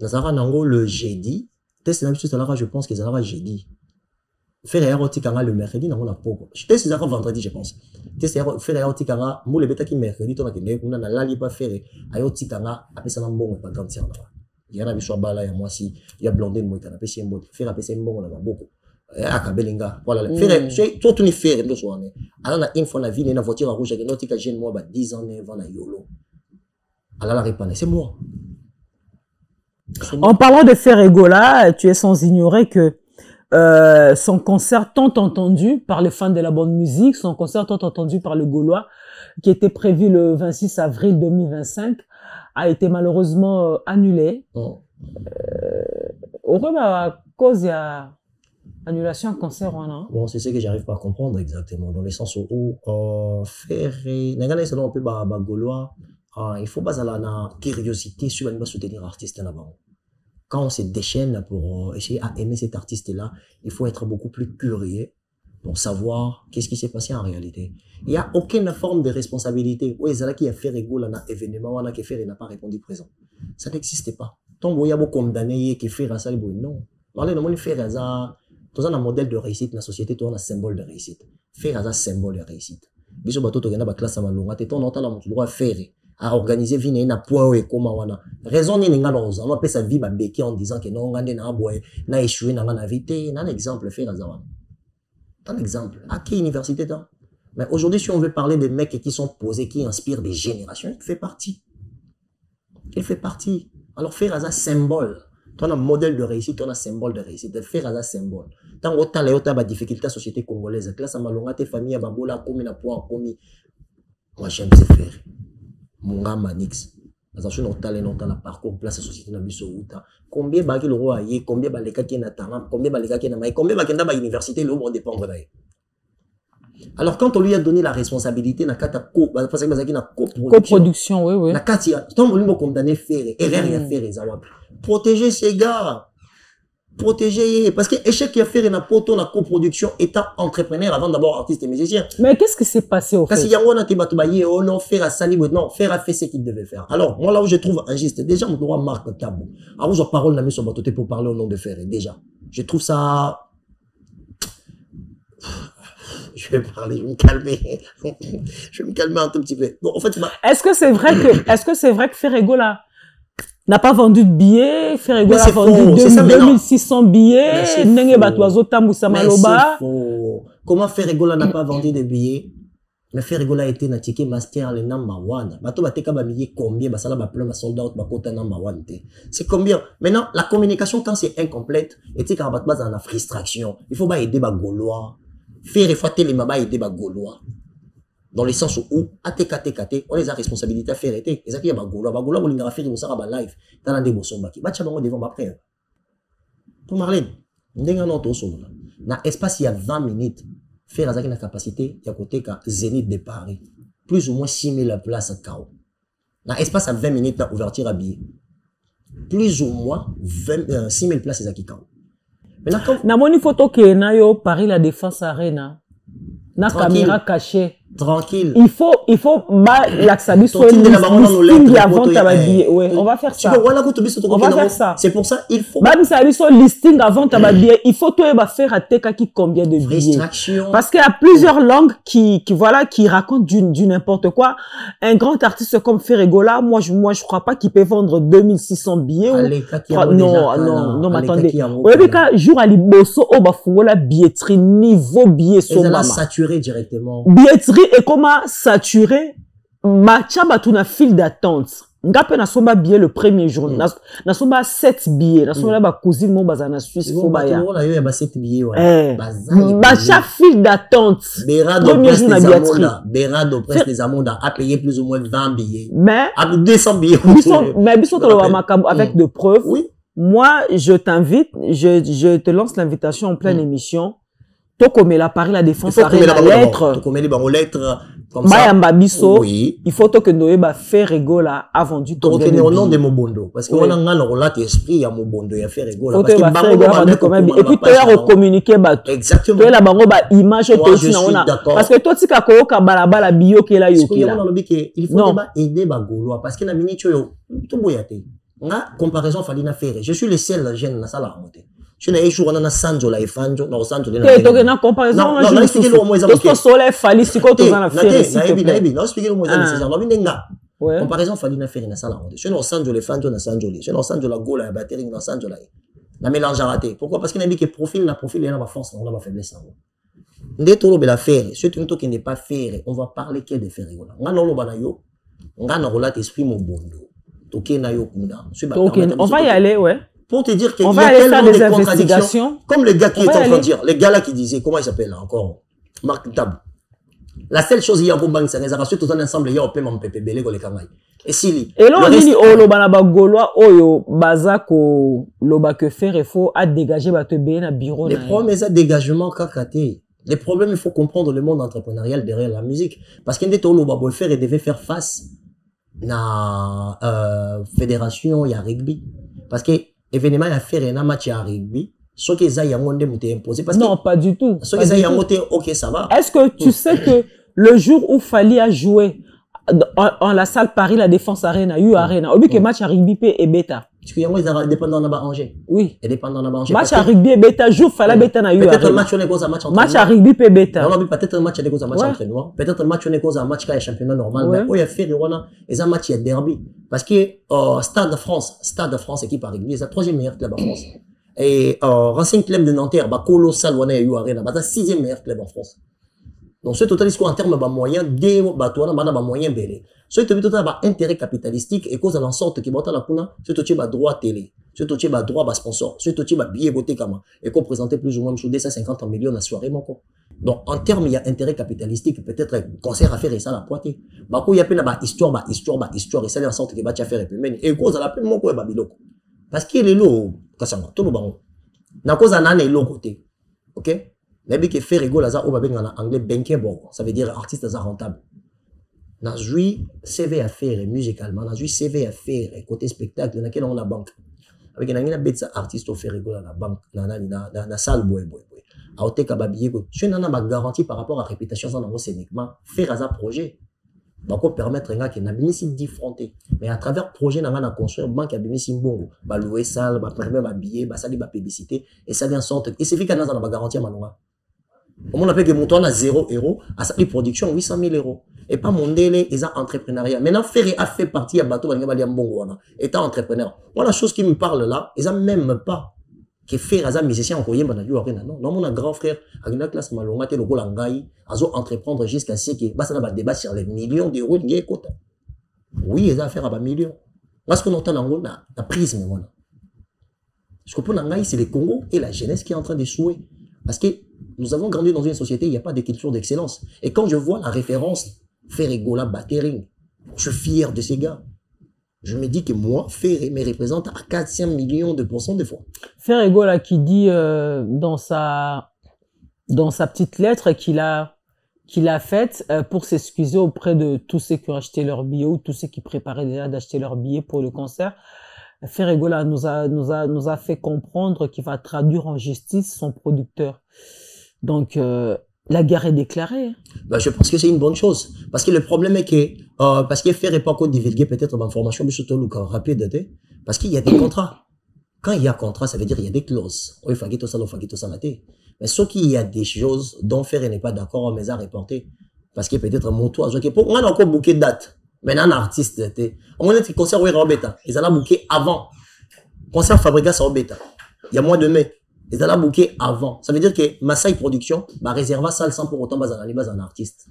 Na sala nango le jeudi. Test na biso sala je pense que ça sera jeudi. Faire aérotique le mercredi dans mon apoko. Je teste ça vendredi je pense. Teste faire aérotique mo le beta qui mercredi to na kende kuna na lali pas faire aérotique après ça na mbongo pas grand tiers là. Il y a na biso bala ya moi si il y a blondé mo kana pesi mbote. Faire apesa mbongo na boko. Akabelinga voilà. Faire toi tout ni faire ndo so ane. Ala na info na ville na voiture rouge avec nautique jeune moi ba 10 ans 9 ans na yolo. Ala la répondre c'est moi. En parlant de Ferregola, tu es sans ignorer que son concert tant entendu par les fans de la bonne musique, son concert tant entendu par le Gaulois, qui était prévu le 26 avril 2025, a été malheureusement annulé. À cause il y a annulation concert ou non? Bon, c'est ce que j'arrive pas à comprendre exactement, dans le sens où faire un peu Gaulois, il faut pas avoir la curiosité sur la soutenir artiste là-bas. quand on se déchaîne pour essayer à aimer cet artiste-là, il faut être beaucoup plus curieux pour savoir qu'est-ce qui s'est passé en réalité. Il n'y a aucune forme de responsabilité. Oui, c'est là qui a fait rigoler un événement, qui n'a pas répondu présent. Ça n'existe pas. Tant qu'il y a beaucoup condamné qui fait ça, non. On fait ça. Tout un modèle de réussite dans la société, tout un symbole de réussite. Faire un symbole de réussite. Biso bato to gena ba classe malonga te ton otala mutu droit faire à organiser vie na poids et comment wana raison ni nga loza on appelle sa vie ba beki en disant que non ngande na boy na échoué na na vité na un exemple faire ça wana un exemple à quelle université là mais aujourd'hui si on veut parler des mecs qui sont posés qui inspirent des générations il fait partie alors faire un symbole ton un modèle de réussite ton un symbole de réussite faire un symbole tant autant les autres difficultés société congolaise classe malonga te famille babola komi na point komi moi j'aime se faire mon gars Manix attention au talent dans la parcours place société na biso uta combien ba ki le roi aye combien ba leka ki na talent combien ba leka ki na mai combien ba kenda ba université le bon dépendre d'ailleurs. Alors quand on lui a donné la responsabilité na kata parce que bazaki na coproduction oui na kati tant on lui mo condamné faire erreur ya faire ça protéger ces gars protéger parce que échec qui a fait une poto na coproduction étant entrepreneur avant d'abord artiste et musicien. Mais qu'est-ce qui s'est passé au fait? Parce qu'il y a un autre batubaye oh non faire à sali non faire a fait ce qu'il devait faire. Alors moi là où je trouve injuste déjà mon droit marque tabou. Alors je parole na mis sur batoté pour parler au nom de Ferré déjà. Je trouve ça je vais parler, je vais me calmer. Je vais me calmer un tout petit peu. Bon, en fait, est-ce que c'est vrai que Ferrego là n'a pas vendu de billets, Ferrego a vendu 2600 billets, Nenge Batoizo Tamboussa Maloba. Comment Ferrego n'a pas vendu de billets? Mais Ferrego a été na ticket master le number one. Bato bateka ba milliers combien ba sala ba plein ba sold out ba kota number one te. C'est combien? Maintenant la communication quand c'est incomplète et tu quand bat dans la frustration, il faut ba aider ba gaulois. Faire effacer les mabas aider ba gaulois. Dans le sens où ATKT on les a responsabilité à faire été et ça qui est ba gaulois on l'a fait au sara ba live dans la dévotion ba ki ba tchabango devant ba après. Pour Marlène, ndenga non to so na espace il y a 20 minutes. Faire avec la capacité, il y a côté qu'à Zénith de Paris. Plus ou moins 6000 places à Kao. Dans l'espace à 20 minutes d'ouverture à billets. Plus ou moins 6000 places à Kao. Maintenant, quand... Na moni photo que na yo Paris la Défense Arena. Na caméra cachée. Tranquille. Il faut l'Axabi soit listing avant ta billet. Ouais, on va faire ça. On va faire ça. C'est pour ça il faut. L'Axabi soit listing avant ta billet. Il faut toi faire à teka qui combien de billets. Parce qu'il y a plusieurs langues qui racontent du n'importe quoi. Un grand artiste comme Ferregola, moi je crois pas qu'il peut vendre 2600 billets. Non, mais attendez. Oui, mais quand jour à Liboso, on va faire la billetterie niveau billet sur maman. Saturé directement. Billetterie et comment saturer matcha batuna file d'attente ngape na somba billet le premier jour na somba 7 billets na somba ba cousine mon bazana Suisse faut ba ya on a eu ba 7 billets ouais matcha file d'attente premier jour na billetterie Berado presse des Amonda a payé plus ou moins 20 billets mais avec 200 billets mais biso to ba makambo avec de preuves oui moi je t'invite je te lance l'invitation en pleine émission. Toko la Paris la Défense Arena lettre. Toko les lettres comme ça. Biso. Oui. Il faut que Noé ba faire Regola a vendu tout. Toko au nom de Mobondo parce que on a un relate esprit à Mobondo ya faire Regola parce que Bango et puis tu as communiqué ba. Exactement. Tu la Bango ba image to na ona parce que toi tu ka ko ka balabala bio ke la yoki là. Il faut ba aider ba Gaulois parce que na minute yo tout boyate. Nga comparaison fali na faire. Je suis le seul jeune na sala monter. Je n'ai jour on a Sanjo la Efanjo na Sanjo na. Tu na comparaison non non expliquer le moins ça. Soleil fali si ko to na faire. Non expliquer le moins ça. Non binenga. Comparaison fali na faire na sala monter. Je n'ai Sanjo le Fanjo na Sanjo li. Je n'ai Sanjo la Gola la batterie na Sanjo la. Na mélange raté. Pourquoi? Parce qu'il a dit que profil il y a ma force, on a ma faiblesse en haut. Ndé tolo be la faire, ce truc qui n'est pas faire, on va parler que de faire voilà. Nga no lo bana yo. Nga na relate esprit mon bondo. Toké na yo kuna. On va y aller ouais. Pour te dire qu'il y a tellement de contradictions. Comme le gars qui est en train de dire, les gars là qui disaient, comment il s'appelle là encore? Marc Tab. La seule chose, il y a un banque, c'est que tout un ensemble, il y a un peu mon pépé belé, les Kamaï. Et si. Et là, on dit, oh, le banaba gaulois, oh, yo, bazako, le bas que faire, il faut à dégager, bah, te béner, bureau. Les problèmes, c'est dégagement, kakaté. Les problèmes, il faut comprendre le monde entrepreneurial derrière la musique. Parce qu'il y a des taux, le bas faire, il devait faire face à la fédération, il y a rugby. Parce que, événement à faire un match à rugby. Ce que ça y a imposé. Non, pas du tout. Ce que ça y a ok, ça va. Est-ce que tu sais que le jour où Fali a joué en la salle Paris, la Défense Arena, Arena, au but que match à rugby et bêta. Parce qu'il y a un dépendant dans Angers. Oui. Et dépendant dans Angers. Match à rugby et bêta, jour Fala bêta na peut-être un match on est cause à match entraînement. Match à rugby et bêta. Non, peut-être un match on est cause à match entraînement. Peut-être un match on est cause à match quand championnat normal. Mais où il y a fait et un match il y a derby. Parce que Stade de France équipe à rugby, c'est le 3e meilleur club en France. Et Racing Club de Nanterre, colossal on a eu Arena, c'est le 6e meilleur club en France. Donc ce total en termes de moyens, des moyens belé. Ce total intérêt capitalistique et cause à l'ensorte qui bota la kuna, ce total droit télé, ce total droit sponsor, ce total billet voté comme et qu'on présentait plus ou moins sous 250 millions la soirée mon co. Donc en termes il y a intérêt capitalistique peut-être concert à faire et ça la poité. Bako y a peine histoire et ça en sorte que va faire et puis et cause à la peine mon co et babiloko. Parce qu'il est là kasanga tout le bango. Na cause à est l'autre côté. OK? Mais que faire rigolo là, en anglais bankable, ça veut dire artiste rentable. N'a joué CV à faire musicalement, n'a joué CV à faire côté spectacle, dans quel on a banque. Avec un bête artiste au faire rigolo la banque, la salle boy. A ote kababiye ko. Je n'en a pas garantie par rapport à la réputation sans avoir uniquement faire un projet. Bako permettre un gars qui n'a pas mis diffronté. Mais à travers projet n'a pas construire banque a mis bon, ba louer salle, ba permettre ba billet, ba sali ba publicité et ça vient sorte et c'est fait qu'on a pas garantie malonga. On appelle que mouton à 0 €, à sa production 800 000 €. Et pas mon délai, ils ont entrepreneuriat. Maintenant, Ferré a fait partie à bateau, étant entrepreneur. Moi, la chose qui me parle là, ils n'ont même pas que Ferré a musicien en Koyen, non, non, mon grand frère, à une classe malonga, le rôle en gaï, à entreprendre jusqu'à ce que, ça va débat sur les millions d'euros, oui, ils ont affaire à millions. Parce qu'on entend dans la prise, mais voilà. Ce qu'on peut en gaï, c'est le Congo et la jeunesse qui est en train de souhaiter. Parce que nous avons grandi dans une société, il n'y a pas de culture d'excellence. Et quand je vois la référence Ferregola Battering, je suis fier de ces gars. Je me dis que moi, Ferré me représente à 400 millions de pourcents des fois. Ferregola qui dit dans sa petite lettre qu'il a faite pour s'excuser auprès de tous ceux qui ont acheté leur billet ou tous ceux qui préparaient déjà d'acheter leur billet pour le concert. Ferregola nous a fait comprendre qu'il va traduire en justice son producteur. Donc, la guerre est déclarée. Ben, je pense que c'est une bonne chose. Parce que le problème est que, parce que faire pas qu'on divulguer peut-être l'information, mais surtout rapide, parce qu'il y a des contrats. Quand il y a contrat, ça veut dire qu'il y a des clauses. Il faut tout ça, mais sauf qu'il y a des choses dont faire n'est pas d'accord, mais à reporter. Parce que peut-être mon toit, on a encore booké de date. Maintenant, un artiste, on a dit concert où il y a bêta. Ils allaient booker avant. Concert Fabrica, c'est en bêta. Il y a mois de mai. Ils allaient booker avant. Ça veut dire que Massai Production, réserva salle sans pour autant un artiste.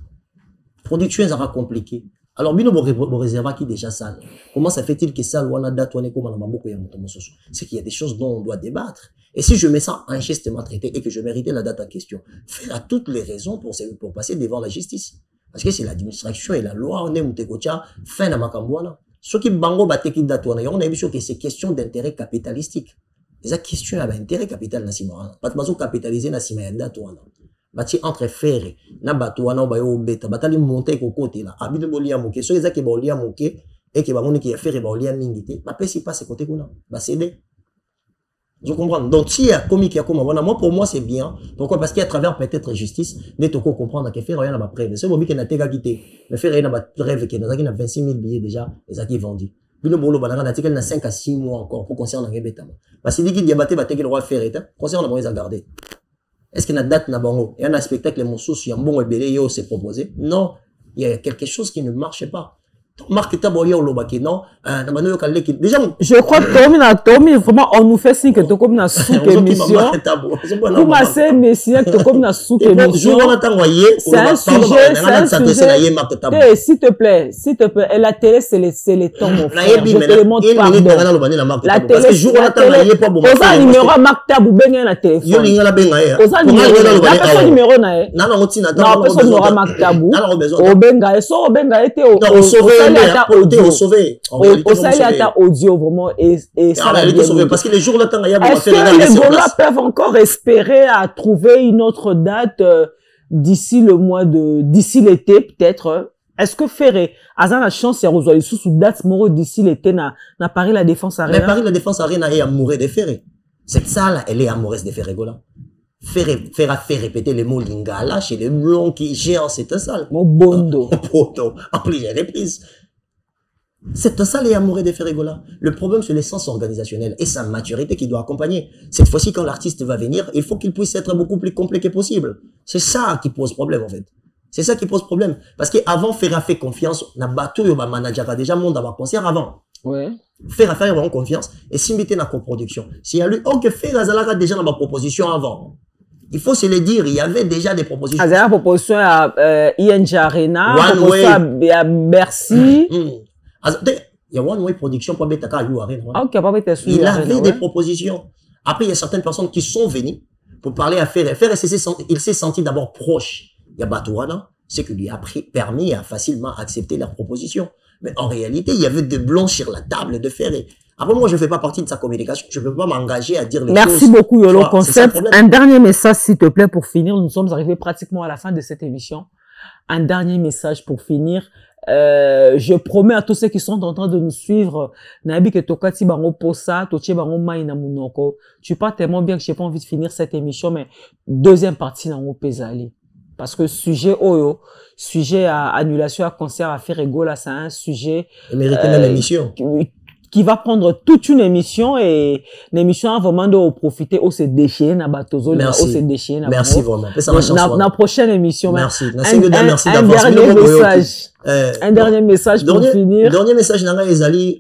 Production, ça sera compliqué. Alors, bino réserva qui déjà salle. Comment ça fait-il que salle ou on a date ou on est comme on a beaucoup c'est qu'il y a des choses dont on doit débattre. Et si je mets ça injustement traité et que je méritais la date en question, faire à toutes les raisons pour passer devant la justice. Parce que c'est l'administration et la loi, on est moutekocha, fin de makambouana. Ce qui bango bateki datouana, on a vu que c'est question d'intérêt capitalistique. C'est question d'intérêt capital nasimara. Pas de capitaliser nasima datouana. Bati entre ferré, na batouana, bayo beta, batali monter au côté là. Abide bolia moke, ceux qui bolia moke, et qui va monter qui a ferré bolia mingité, ma pesi pas ce côté qu'on va céder. Je comprends. Donc, si il y a commis qui a comme moi, pour moi, c'est bien. Pourquoi? Parce qu'à travers peut-être justice, n'est pas comprendre que faire rien à ma preuve. C'est bon, qui n'a pas quitté. Mais faire rien à ma preuve, qui n'a 26 000 billets déjà, et ça qui est vendu. Puis le boulot, banana, il y a 5 à 6 mois encore pour concerner un bêta. Parce qu'il dit qu'il y a battu, le roi faire, concernant le moyen à garder. Est-ce qu'il y a une date, n'a bango? Il y a un spectacle, mon sous, il y a un bon ébélé, yo, c'est proposé. Non. Il y a quelque chose qui ne marche pas. Marque taboya au lobaki non déjà je crois que Tommy vraiment on nous fait signe que tu comme na sous émission comment c'est messieurs tu comme na sous émission c'est un sujet s'il te plaît et la télé c'est les temps mon frère je te demande pardon la télé aux un numéro Marc Tabou benga na téléphone aux un numéro na non personne n'aura Marc Tabou au benga so benga était au audio vraiment et ça parce que les jours là est-ce que les Gaulois peuvent encore espérer à trouver une autre date d'ici l'été peut-être Est-ce que Ferré a la chance de rejoindre sous date moro d'ici l'été na Paris la Défense Arena? Mais Paris la Défense Arena est amoureux de Ferré. Cette salle, elle est amoureuse de Ferré Gola. Ferré a fait répéter les mots lingala chez les blonds qui gèrent cette salle. Mon bondo. En plusieurs reprises. Cette salle est amoureuse de Ferré Gola. Le problème, c'est l'essence organisationnelle et sa maturité qui doit accompagner. Cette fois-ci, quand l'artiste va venir, il faut qu'il puisse être beaucoup plus complet que possible. C'est ça qui pose problème, en fait. C'est ça qui pose problème. Parce qu'avant, Ferré a fait confiance. Na bateau, yo ba manager a déjà monde à concert avant. Ouais. Ferré a fait vraiment confiance. Et si mettez na coproduction. Si y a lui, ok, Ferré a déjà dans ma proposition avant. Il faut se le dire, il y avait déjà des propositions. Il y a des propositions à ING Arena, à Bercy. Il y a One Way Production pour mettre à Arena. Ok, pas mettre il avait des propositions. Après, il y a certaines personnes qui sont venues pour parler à Ferré. Ferré, il s'est senti d'abord proche. Il y a Batouana, ce qui lui a permis à facilement accepter leurs propositions. Mais en réalité, il y avait des blancs sur la table de Ferré. Après, moi, je ne fais pas partie de sa communication. Je ne peux pas m'engager à dire les choses. Merci beaucoup, Yolo Concept. Un dernier message, s'il te plaît, pour finir. Nous sommes arrivés pratiquement à la fin de cette émission. Un dernier message pour finir. Je promets à tous ceux qui sont en train de nous suivre, tu parles tellement bien que j'ai pas envie de finir cette émission, mais deuxième partie dans mon pesali. Parce que sujet à annulation à concert à faire égaux là, c'est un sujet l'émission qui va prendre toute une émission et l'émission a vraiment de profiter au se déchirer na batozo na au se déchirer na. Merci vraiment. La prochaine émission. Merci. Un dernier message pour finir. Dernier message nanga ezali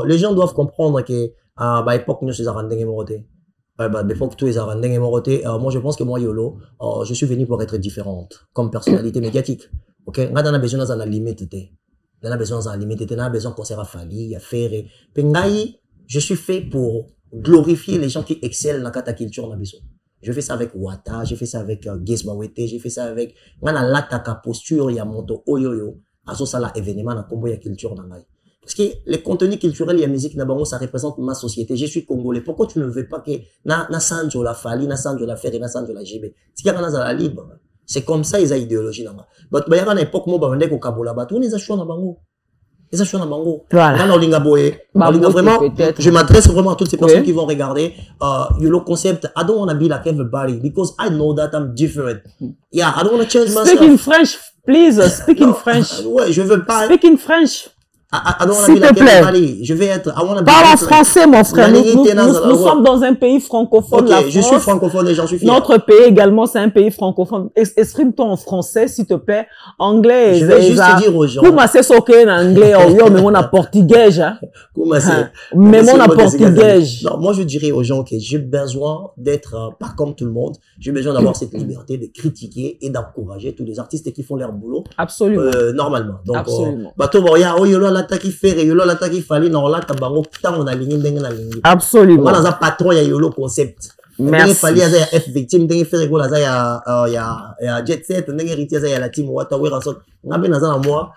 les gens doivent comprendre que à l'époque nous sommes rendez moroté. L'époque tous les rendez moroté. Moi je pense que moi Yolo je suis venu pour être différente comme personnalité médiatique. OK, on a besoin dans la limite. On a besoin dans la limite, on a besoin qu'on s'est rafali, à faire. Je suis fait pour glorifier les gens qui excellent dans la culture. Je fais ça avec Wata, j'ai fait ça avec Gizmawete, j'ai fait ça avec. On a l'attaque posture, il y a Monto Oyoyo, à ce ça événement dans combo, il y a culture dans la. Parce que les contenus culturels, il y a musique, ça représente ma société. Je suis congolais. Pourquoi tu ne veux pas que na sanjo la fali, na sanjo la faire, na sanjo la jibe? C'est qu'il y a la libre. C'est comme ça, ils ont idéologie. Mais il y a une époque où on a Kabola, on les a choisi dans Bango. Les a choisi dans Bango. Vraiment, je m'adresse vraiment à toutes ces personnes qui vont regarder. Yolo Concept, I don't want to be like everybody because I know that I'm different. Yeah, I don't want to change myself. Speak in French, please. Speak in French. Ouais, je veux pas. Speak in French. S'il te plaît. Je vais être. Parle en français, mon frère. Nous sommes dans un pays francophone. Ok, je suis francophone et j'en suis fier. Notre pays également, c'est un pays francophone. Exprime-toi en français, s'il te plaît. Anglais. Je vais juste dire aux gens. Comment c'est ce qu'est en anglais? Mais on a portugais. Comment c'est? Mais on a portugais. Non, moi, je dirais aux gens que j'ai besoin d'être pas comme tout le monde. J'ai besoin d'avoir cette liberté de critiquer et d'encourager tous les artistes qui font leur boulot. Absolument. Normalement. Donc, absolument. L'attaque fait Yolo l'attaque fallait dans la tabango tant on a ligné dans la ligne. Absolument. Moi dans un patron il y a Yolo Concept. Merci. Il fallait y F victime d'en faire égol il y a Jet Set d'en héritier il y a la team Wata we ranson. Ngabe dans un mois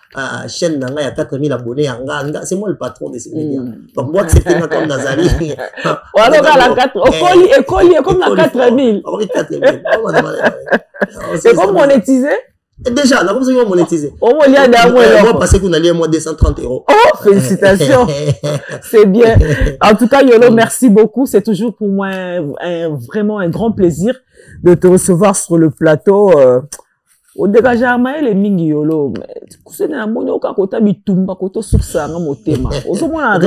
chaîne dans il y a 4000 abonnés c'est moi le patron de ces médias. Donc moi c'est comme Nazari. Voilà la 4 écolier comme la 4000. Oui 4000. C'est comme monétiser. Déjà, là, comme ça, ils vont monétiser. On va passer qu'on a lié moins 230 €. Oh, félicitations. C'est bien. En tout cas, Yolo, merci beaucoup. C'est toujours pour moi vraiment un grand plaisir de te recevoir sur le plateau. Au dégage, les mingi Yolo. C'est un mono kakota bitumba koto suksanga motema. Au moins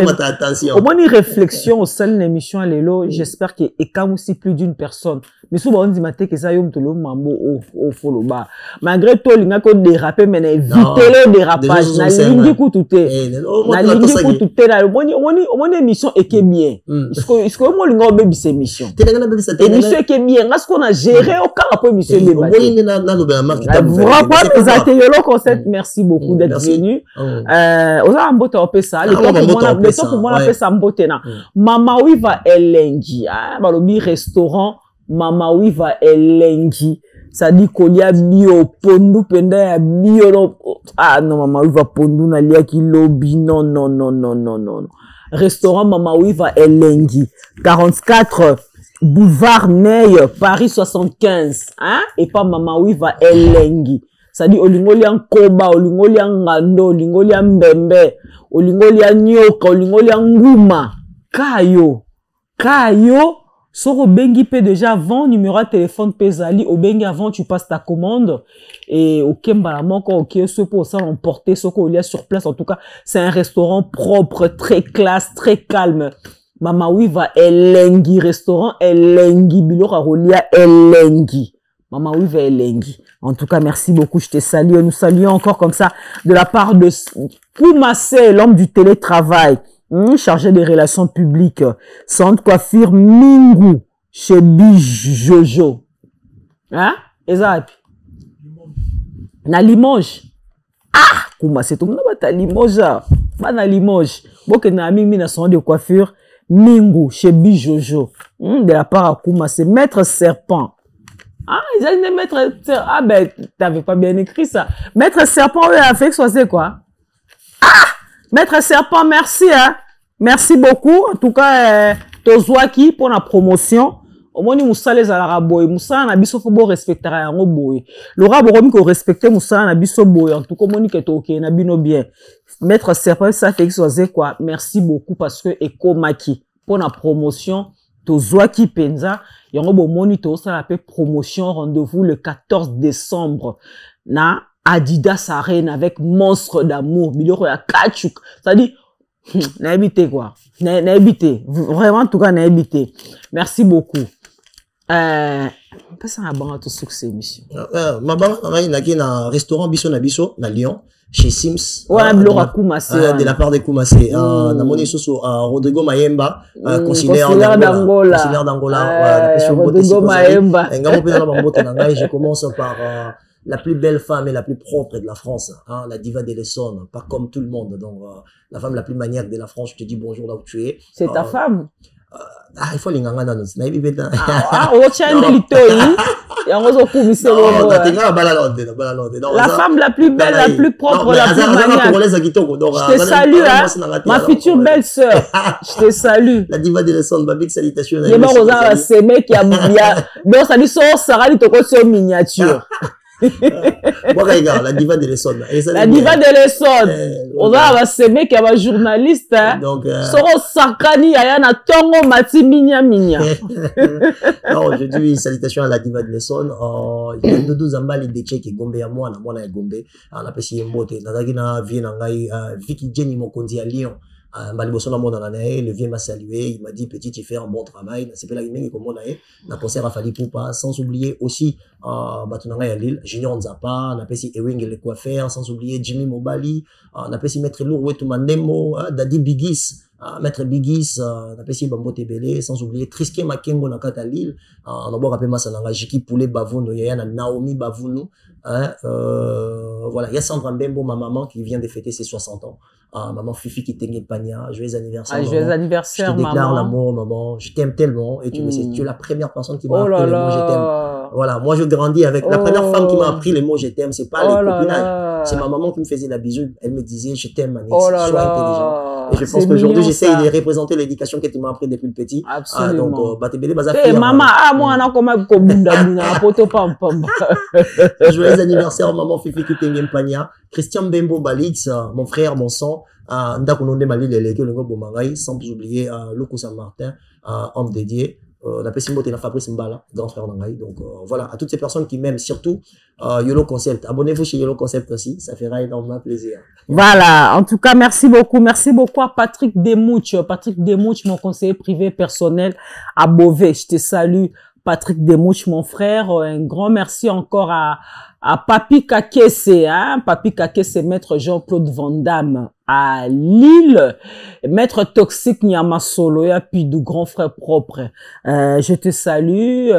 une réflexion au sein de l'émission Lelo. J'espère qu'il y a aussi plus d'une personne. Mais souvent on dit maté que ça yom to lo mambo au foloba. Malgré tout l'inga ko déraper mais éviter le dérapage. Na lingi ku tuté. Na lingi ku tuté na on émission et qui est bien. Est-ce que moi l'inga bebi cette émission. Émission qui est bien. Est-ce qu'on a géré au cas après émission débat. Yolo Concept, merci beaucoup d'être venu. Oza mbote opé ça. Le temps pour moi opé ça mbote na. Mama Wiva Elengi. Balobi restaurant Mama Wiva Elengi. Ça dit kolia bio pondu penda ya bio no. Ah non Mama Wiva pondu na lia ki lobby non. Restaurant Mama Wiva Elengi. 44 Boulevard Ney, Paris 75, hein, et pas Mama Wiva Elengi. c'est-à-dire olingoli en koba, olingoli en ngando, olingoli en mbembe, olingoli en nyoka, olingoli en nguma. Kayo, soro bengi pe déjà avant, numéro de téléphone pesali, au bengi avant, tu passes ta commande, et au kembalamon, ok, ce pour ça, l'emporter, ce qu'on y a sur place, en tout cas, c'est un restaurant propre, très classe, très calme. Mama Wiva elengi, restaurant elengi, bilora rolia elengi. Mama Wiva elengi. En tout cas, merci beaucoup, je te salue, nous saluons encore comme ça, de la part de Koumassé, l'homme du télétravail. Chargé des relations publiques, centre coiffure Mingu, chez Bijojo. Hein? Exact. Na Limoges. Ah! Comment c'est tout le monde à Limoges? Pas na Limoges. Bon, que na ami na salon de coiffure Mingu, chez Bijojo. De la part à Kouma, c'est Maître Serpent. Ah, ils allaient Maître Serpent. Ah, ben, t'avais pas bien écrit ça. Maître Serpent, oui, avec soi, c'est quoi? Ah! Maître Serpent, merci, hein. Merci beaucoup. En tout cas, Tozwaki pour la promotion. Au moins, nous sommes les Araboy. Moussa na biso faut respecter un boy. Le rabo romi ko respecter Moussa na biso boy. En tout cas, monique est ok, na bino bien. Maître Serpent, ça fait que quoi. Merci beaucoup parce que Eko Maki pour la promotion. Tozwaki Penza. Yango bo monito ça l'appelle promotion. Rendez-vous le 14 décembre. Na Adidas Arena avec Monstre d'amour. Biloko ya Kachuk. C'est-à-dire, n'a habité quoi. N'a habité. Vraiment, en tout cas, n'a habité. Merci beaucoup. Pas ça un bon succès, monsieur. Ma banque, il y a un restaurant Bisso na Lyon, chez Sims. Ouais, de la part de Koumassé. Na moni soso Rodrigo Mayemba, conseiller d'Angola. Rodrigo Mayemba. Je commence par la plus belle femme et la plus propre de la France, hein, la diva de l'Essonne, pas comme tout le monde. Donc, la femme la plus maniaque de la France, je te dis bonjour là où tu es. C'est ta femme? Il faut l'inganga dans nos naïvetés. On tient de l'itoï. La femme la plus belle, la plus propre, la plus maniaque. Je te salue, hein. Ma future belle-sœur. Je te salue. La diva de l'Essonne, ma big salutation. Il y a ces mecs qui a, donc ça dit, Sarah, il te sur miniature. La diva de l'Essonne. La diva de l'Essonne. On va se mettre qui est un journaliste. Donc, Soro Sakani, Ayana Tongo Mati Minya Minya. Non, je dis salutation à la diva de l'Essonne. Il y a 12 ambali de Tchèque et Gombe à moi, on a Gombe. On a apprécié Mbote. Nadagina vient Vicky Jenny Mokondi à Lyon. Le vieux m'a salué, il m'a dit petit, tu fais un bon travail. C'est pas la guinée comme on a eu. Na concert à Fali Poupa, sans oublier aussi Batunanga à Lille, Junior Nzapa, on a passé Ewing et le coiffeur, sans oublier Jimmy Mobali, on a passé Maître Lourou et Mandemo, Daddy Bigis, Maître Bigis, on a passé Bambo Tebele, sans oublier Triske Makengo Nakata Lille, on a beau rappeler Massananga, Jiki Poulet Bavouno, il y a Naomi Bavouno, voilà, il y a Sandra Mbembo, ma maman qui vient de fêter ses 60 ans. Maman Fifi qui t'aime Pania, joyeux anniversaire. Joyeux anniversaire, maman. Je te déclare l'amour, maman. Je t'aime tellement. Et tu me sais, tu es la première personne qui m'a appris les mots je t'aime. Voilà, moi je grandis avec la première femme qui m'a appris les mots je t'aime. C'est pas les copinages. C'est ma maman qui me faisait la bisou. Elle me disait je t'aime, Manix. Sois intelligent. Et je pense qu'aujourd'hui j'essaye de représenter l'éducation que tu m'as appris depuis le petit. Absolument. Donc, Batebele Bazafi. Maman, moi, on a comme un poto pam pam. Joyeux anniversaire, maman Fifi qui t'aime Pania. Christian Bembo Balix, mon frère, mon sang. Ndakunonde Mali Leleke, le Ngobo Mangai, sans oublier Loko Saint-Martin, homme dédié. La Pessimbote et Fabrice Mbala, grand frère d'Angaï. Donc voilà, à toutes ces personnes qui m'aiment, surtout YOLO Concept. Abonnez-vous chez YOLO Concept aussi, ça fera énormément plaisir. Voilà, en tout cas, merci beaucoup à Patrick Demouch. Patrick Demouch, mon conseiller privé personnel à Beauvais. Je te salue, Patrick Demouch, mon frère. Un grand merci encore à Papi Kakese, hein. Papi Kakese, maître Jean-Claude Van Damme à Lille, maître Toxique Nyamasolo, et puis du grand frère propre. Je te salue,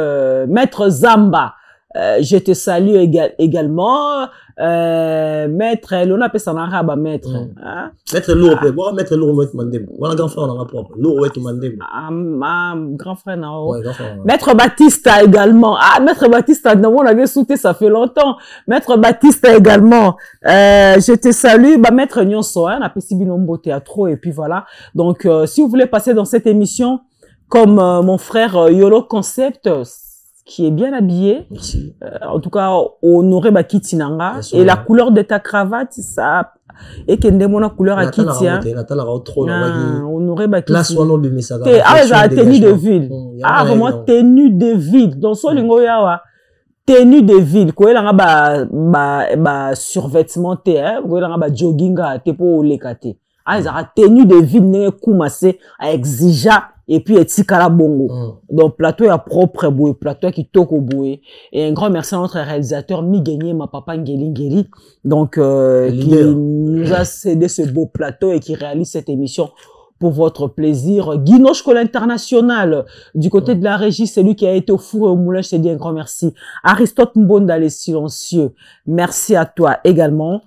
maître Zamba. Je te salue également, maître, l'on appelle ça en arabe, maître. Hein? Maître Lourou, moi, maître Lourou, voilà, grand frère, on a propre. Lourou, grand frère, non. Ouais, maître Baptista également. Ah, maître Baptista, non, on avait sauté, ça fait longtemps. Maître Baptista également. Je te salue, bah, maître Nyonso, hein, on appelle Sibinombo Théâtre, et puis voilà. Donc, si vous voulez passer dans cette émission, comme mon frère YOLO Concept, qui est bien habillé. Merci. En tout cas, honoré Bakiti Nanga. Et la couleur de ta cravate, ça. Et que la couleur à Kiti. Honoré Bakiti. Là, soit l'on me ça. Ah, tenue de ville. Ah, vraiment, tenue de ville. Dans ce lingo, yawa. Tenue de ville. Quoi, il y a survêtement, quoi, il y a jogging, te pour les kate. Ah, il y a tenue de ville, n'est koumassé, exigea. Et puis, etikala bongo. Donc, plateau est propre, boué, plateau qui toque au boué. Et un grand merci à notre réalisateur, Migeni, ma papa Ngeli. Donc, qui nous a cédé ce beau plateau et qui réalise cette émission pour votre plaisir. Guino School International, du côté de la régie, c'est lui qui a été au four et au moulin, je te dis un grand merci. Aristote Mbonda, les silencieux, merci à toi également.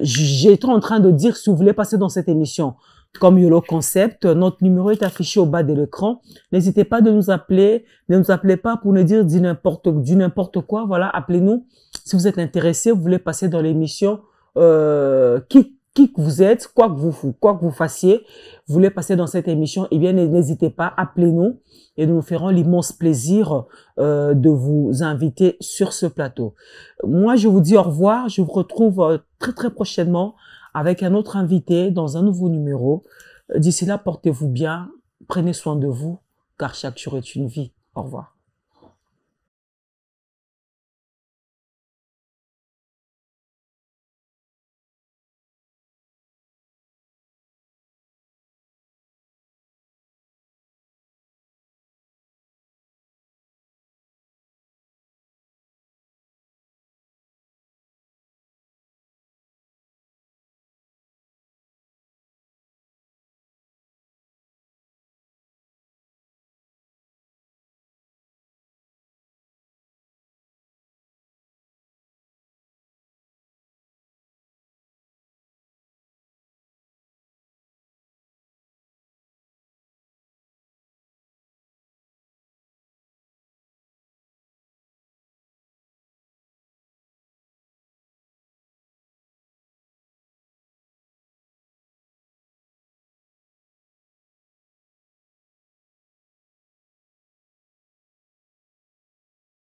J'étais en train de dire, si vous voulez passer dans cette émission, comme YOLO Concept, notre numéro est affiché au bas de l'écran. N'hésitez pas de nous appeler. Ne nous appelez pas pour nous dire du n'importe quoi. Voilà, appelez-nous. Si vous êtes intéressé, vous voulez passer dans l'émission, qui que vous êtes, quoi que vous fassiez, vous voulez passer dans cette émission, eh bien, n'hésitez pas, appelez-nous et nous ferons l'immense plaisir de vous inviter sur ce plateau. Moi, je vous dis au revoir. Je vous retrouve très, très prochainement avec un autre invité dans un nouveau numéro. D'ici là, portez-vous bien, prenez soin de vous, car chaque jour est une vie. Au revoir.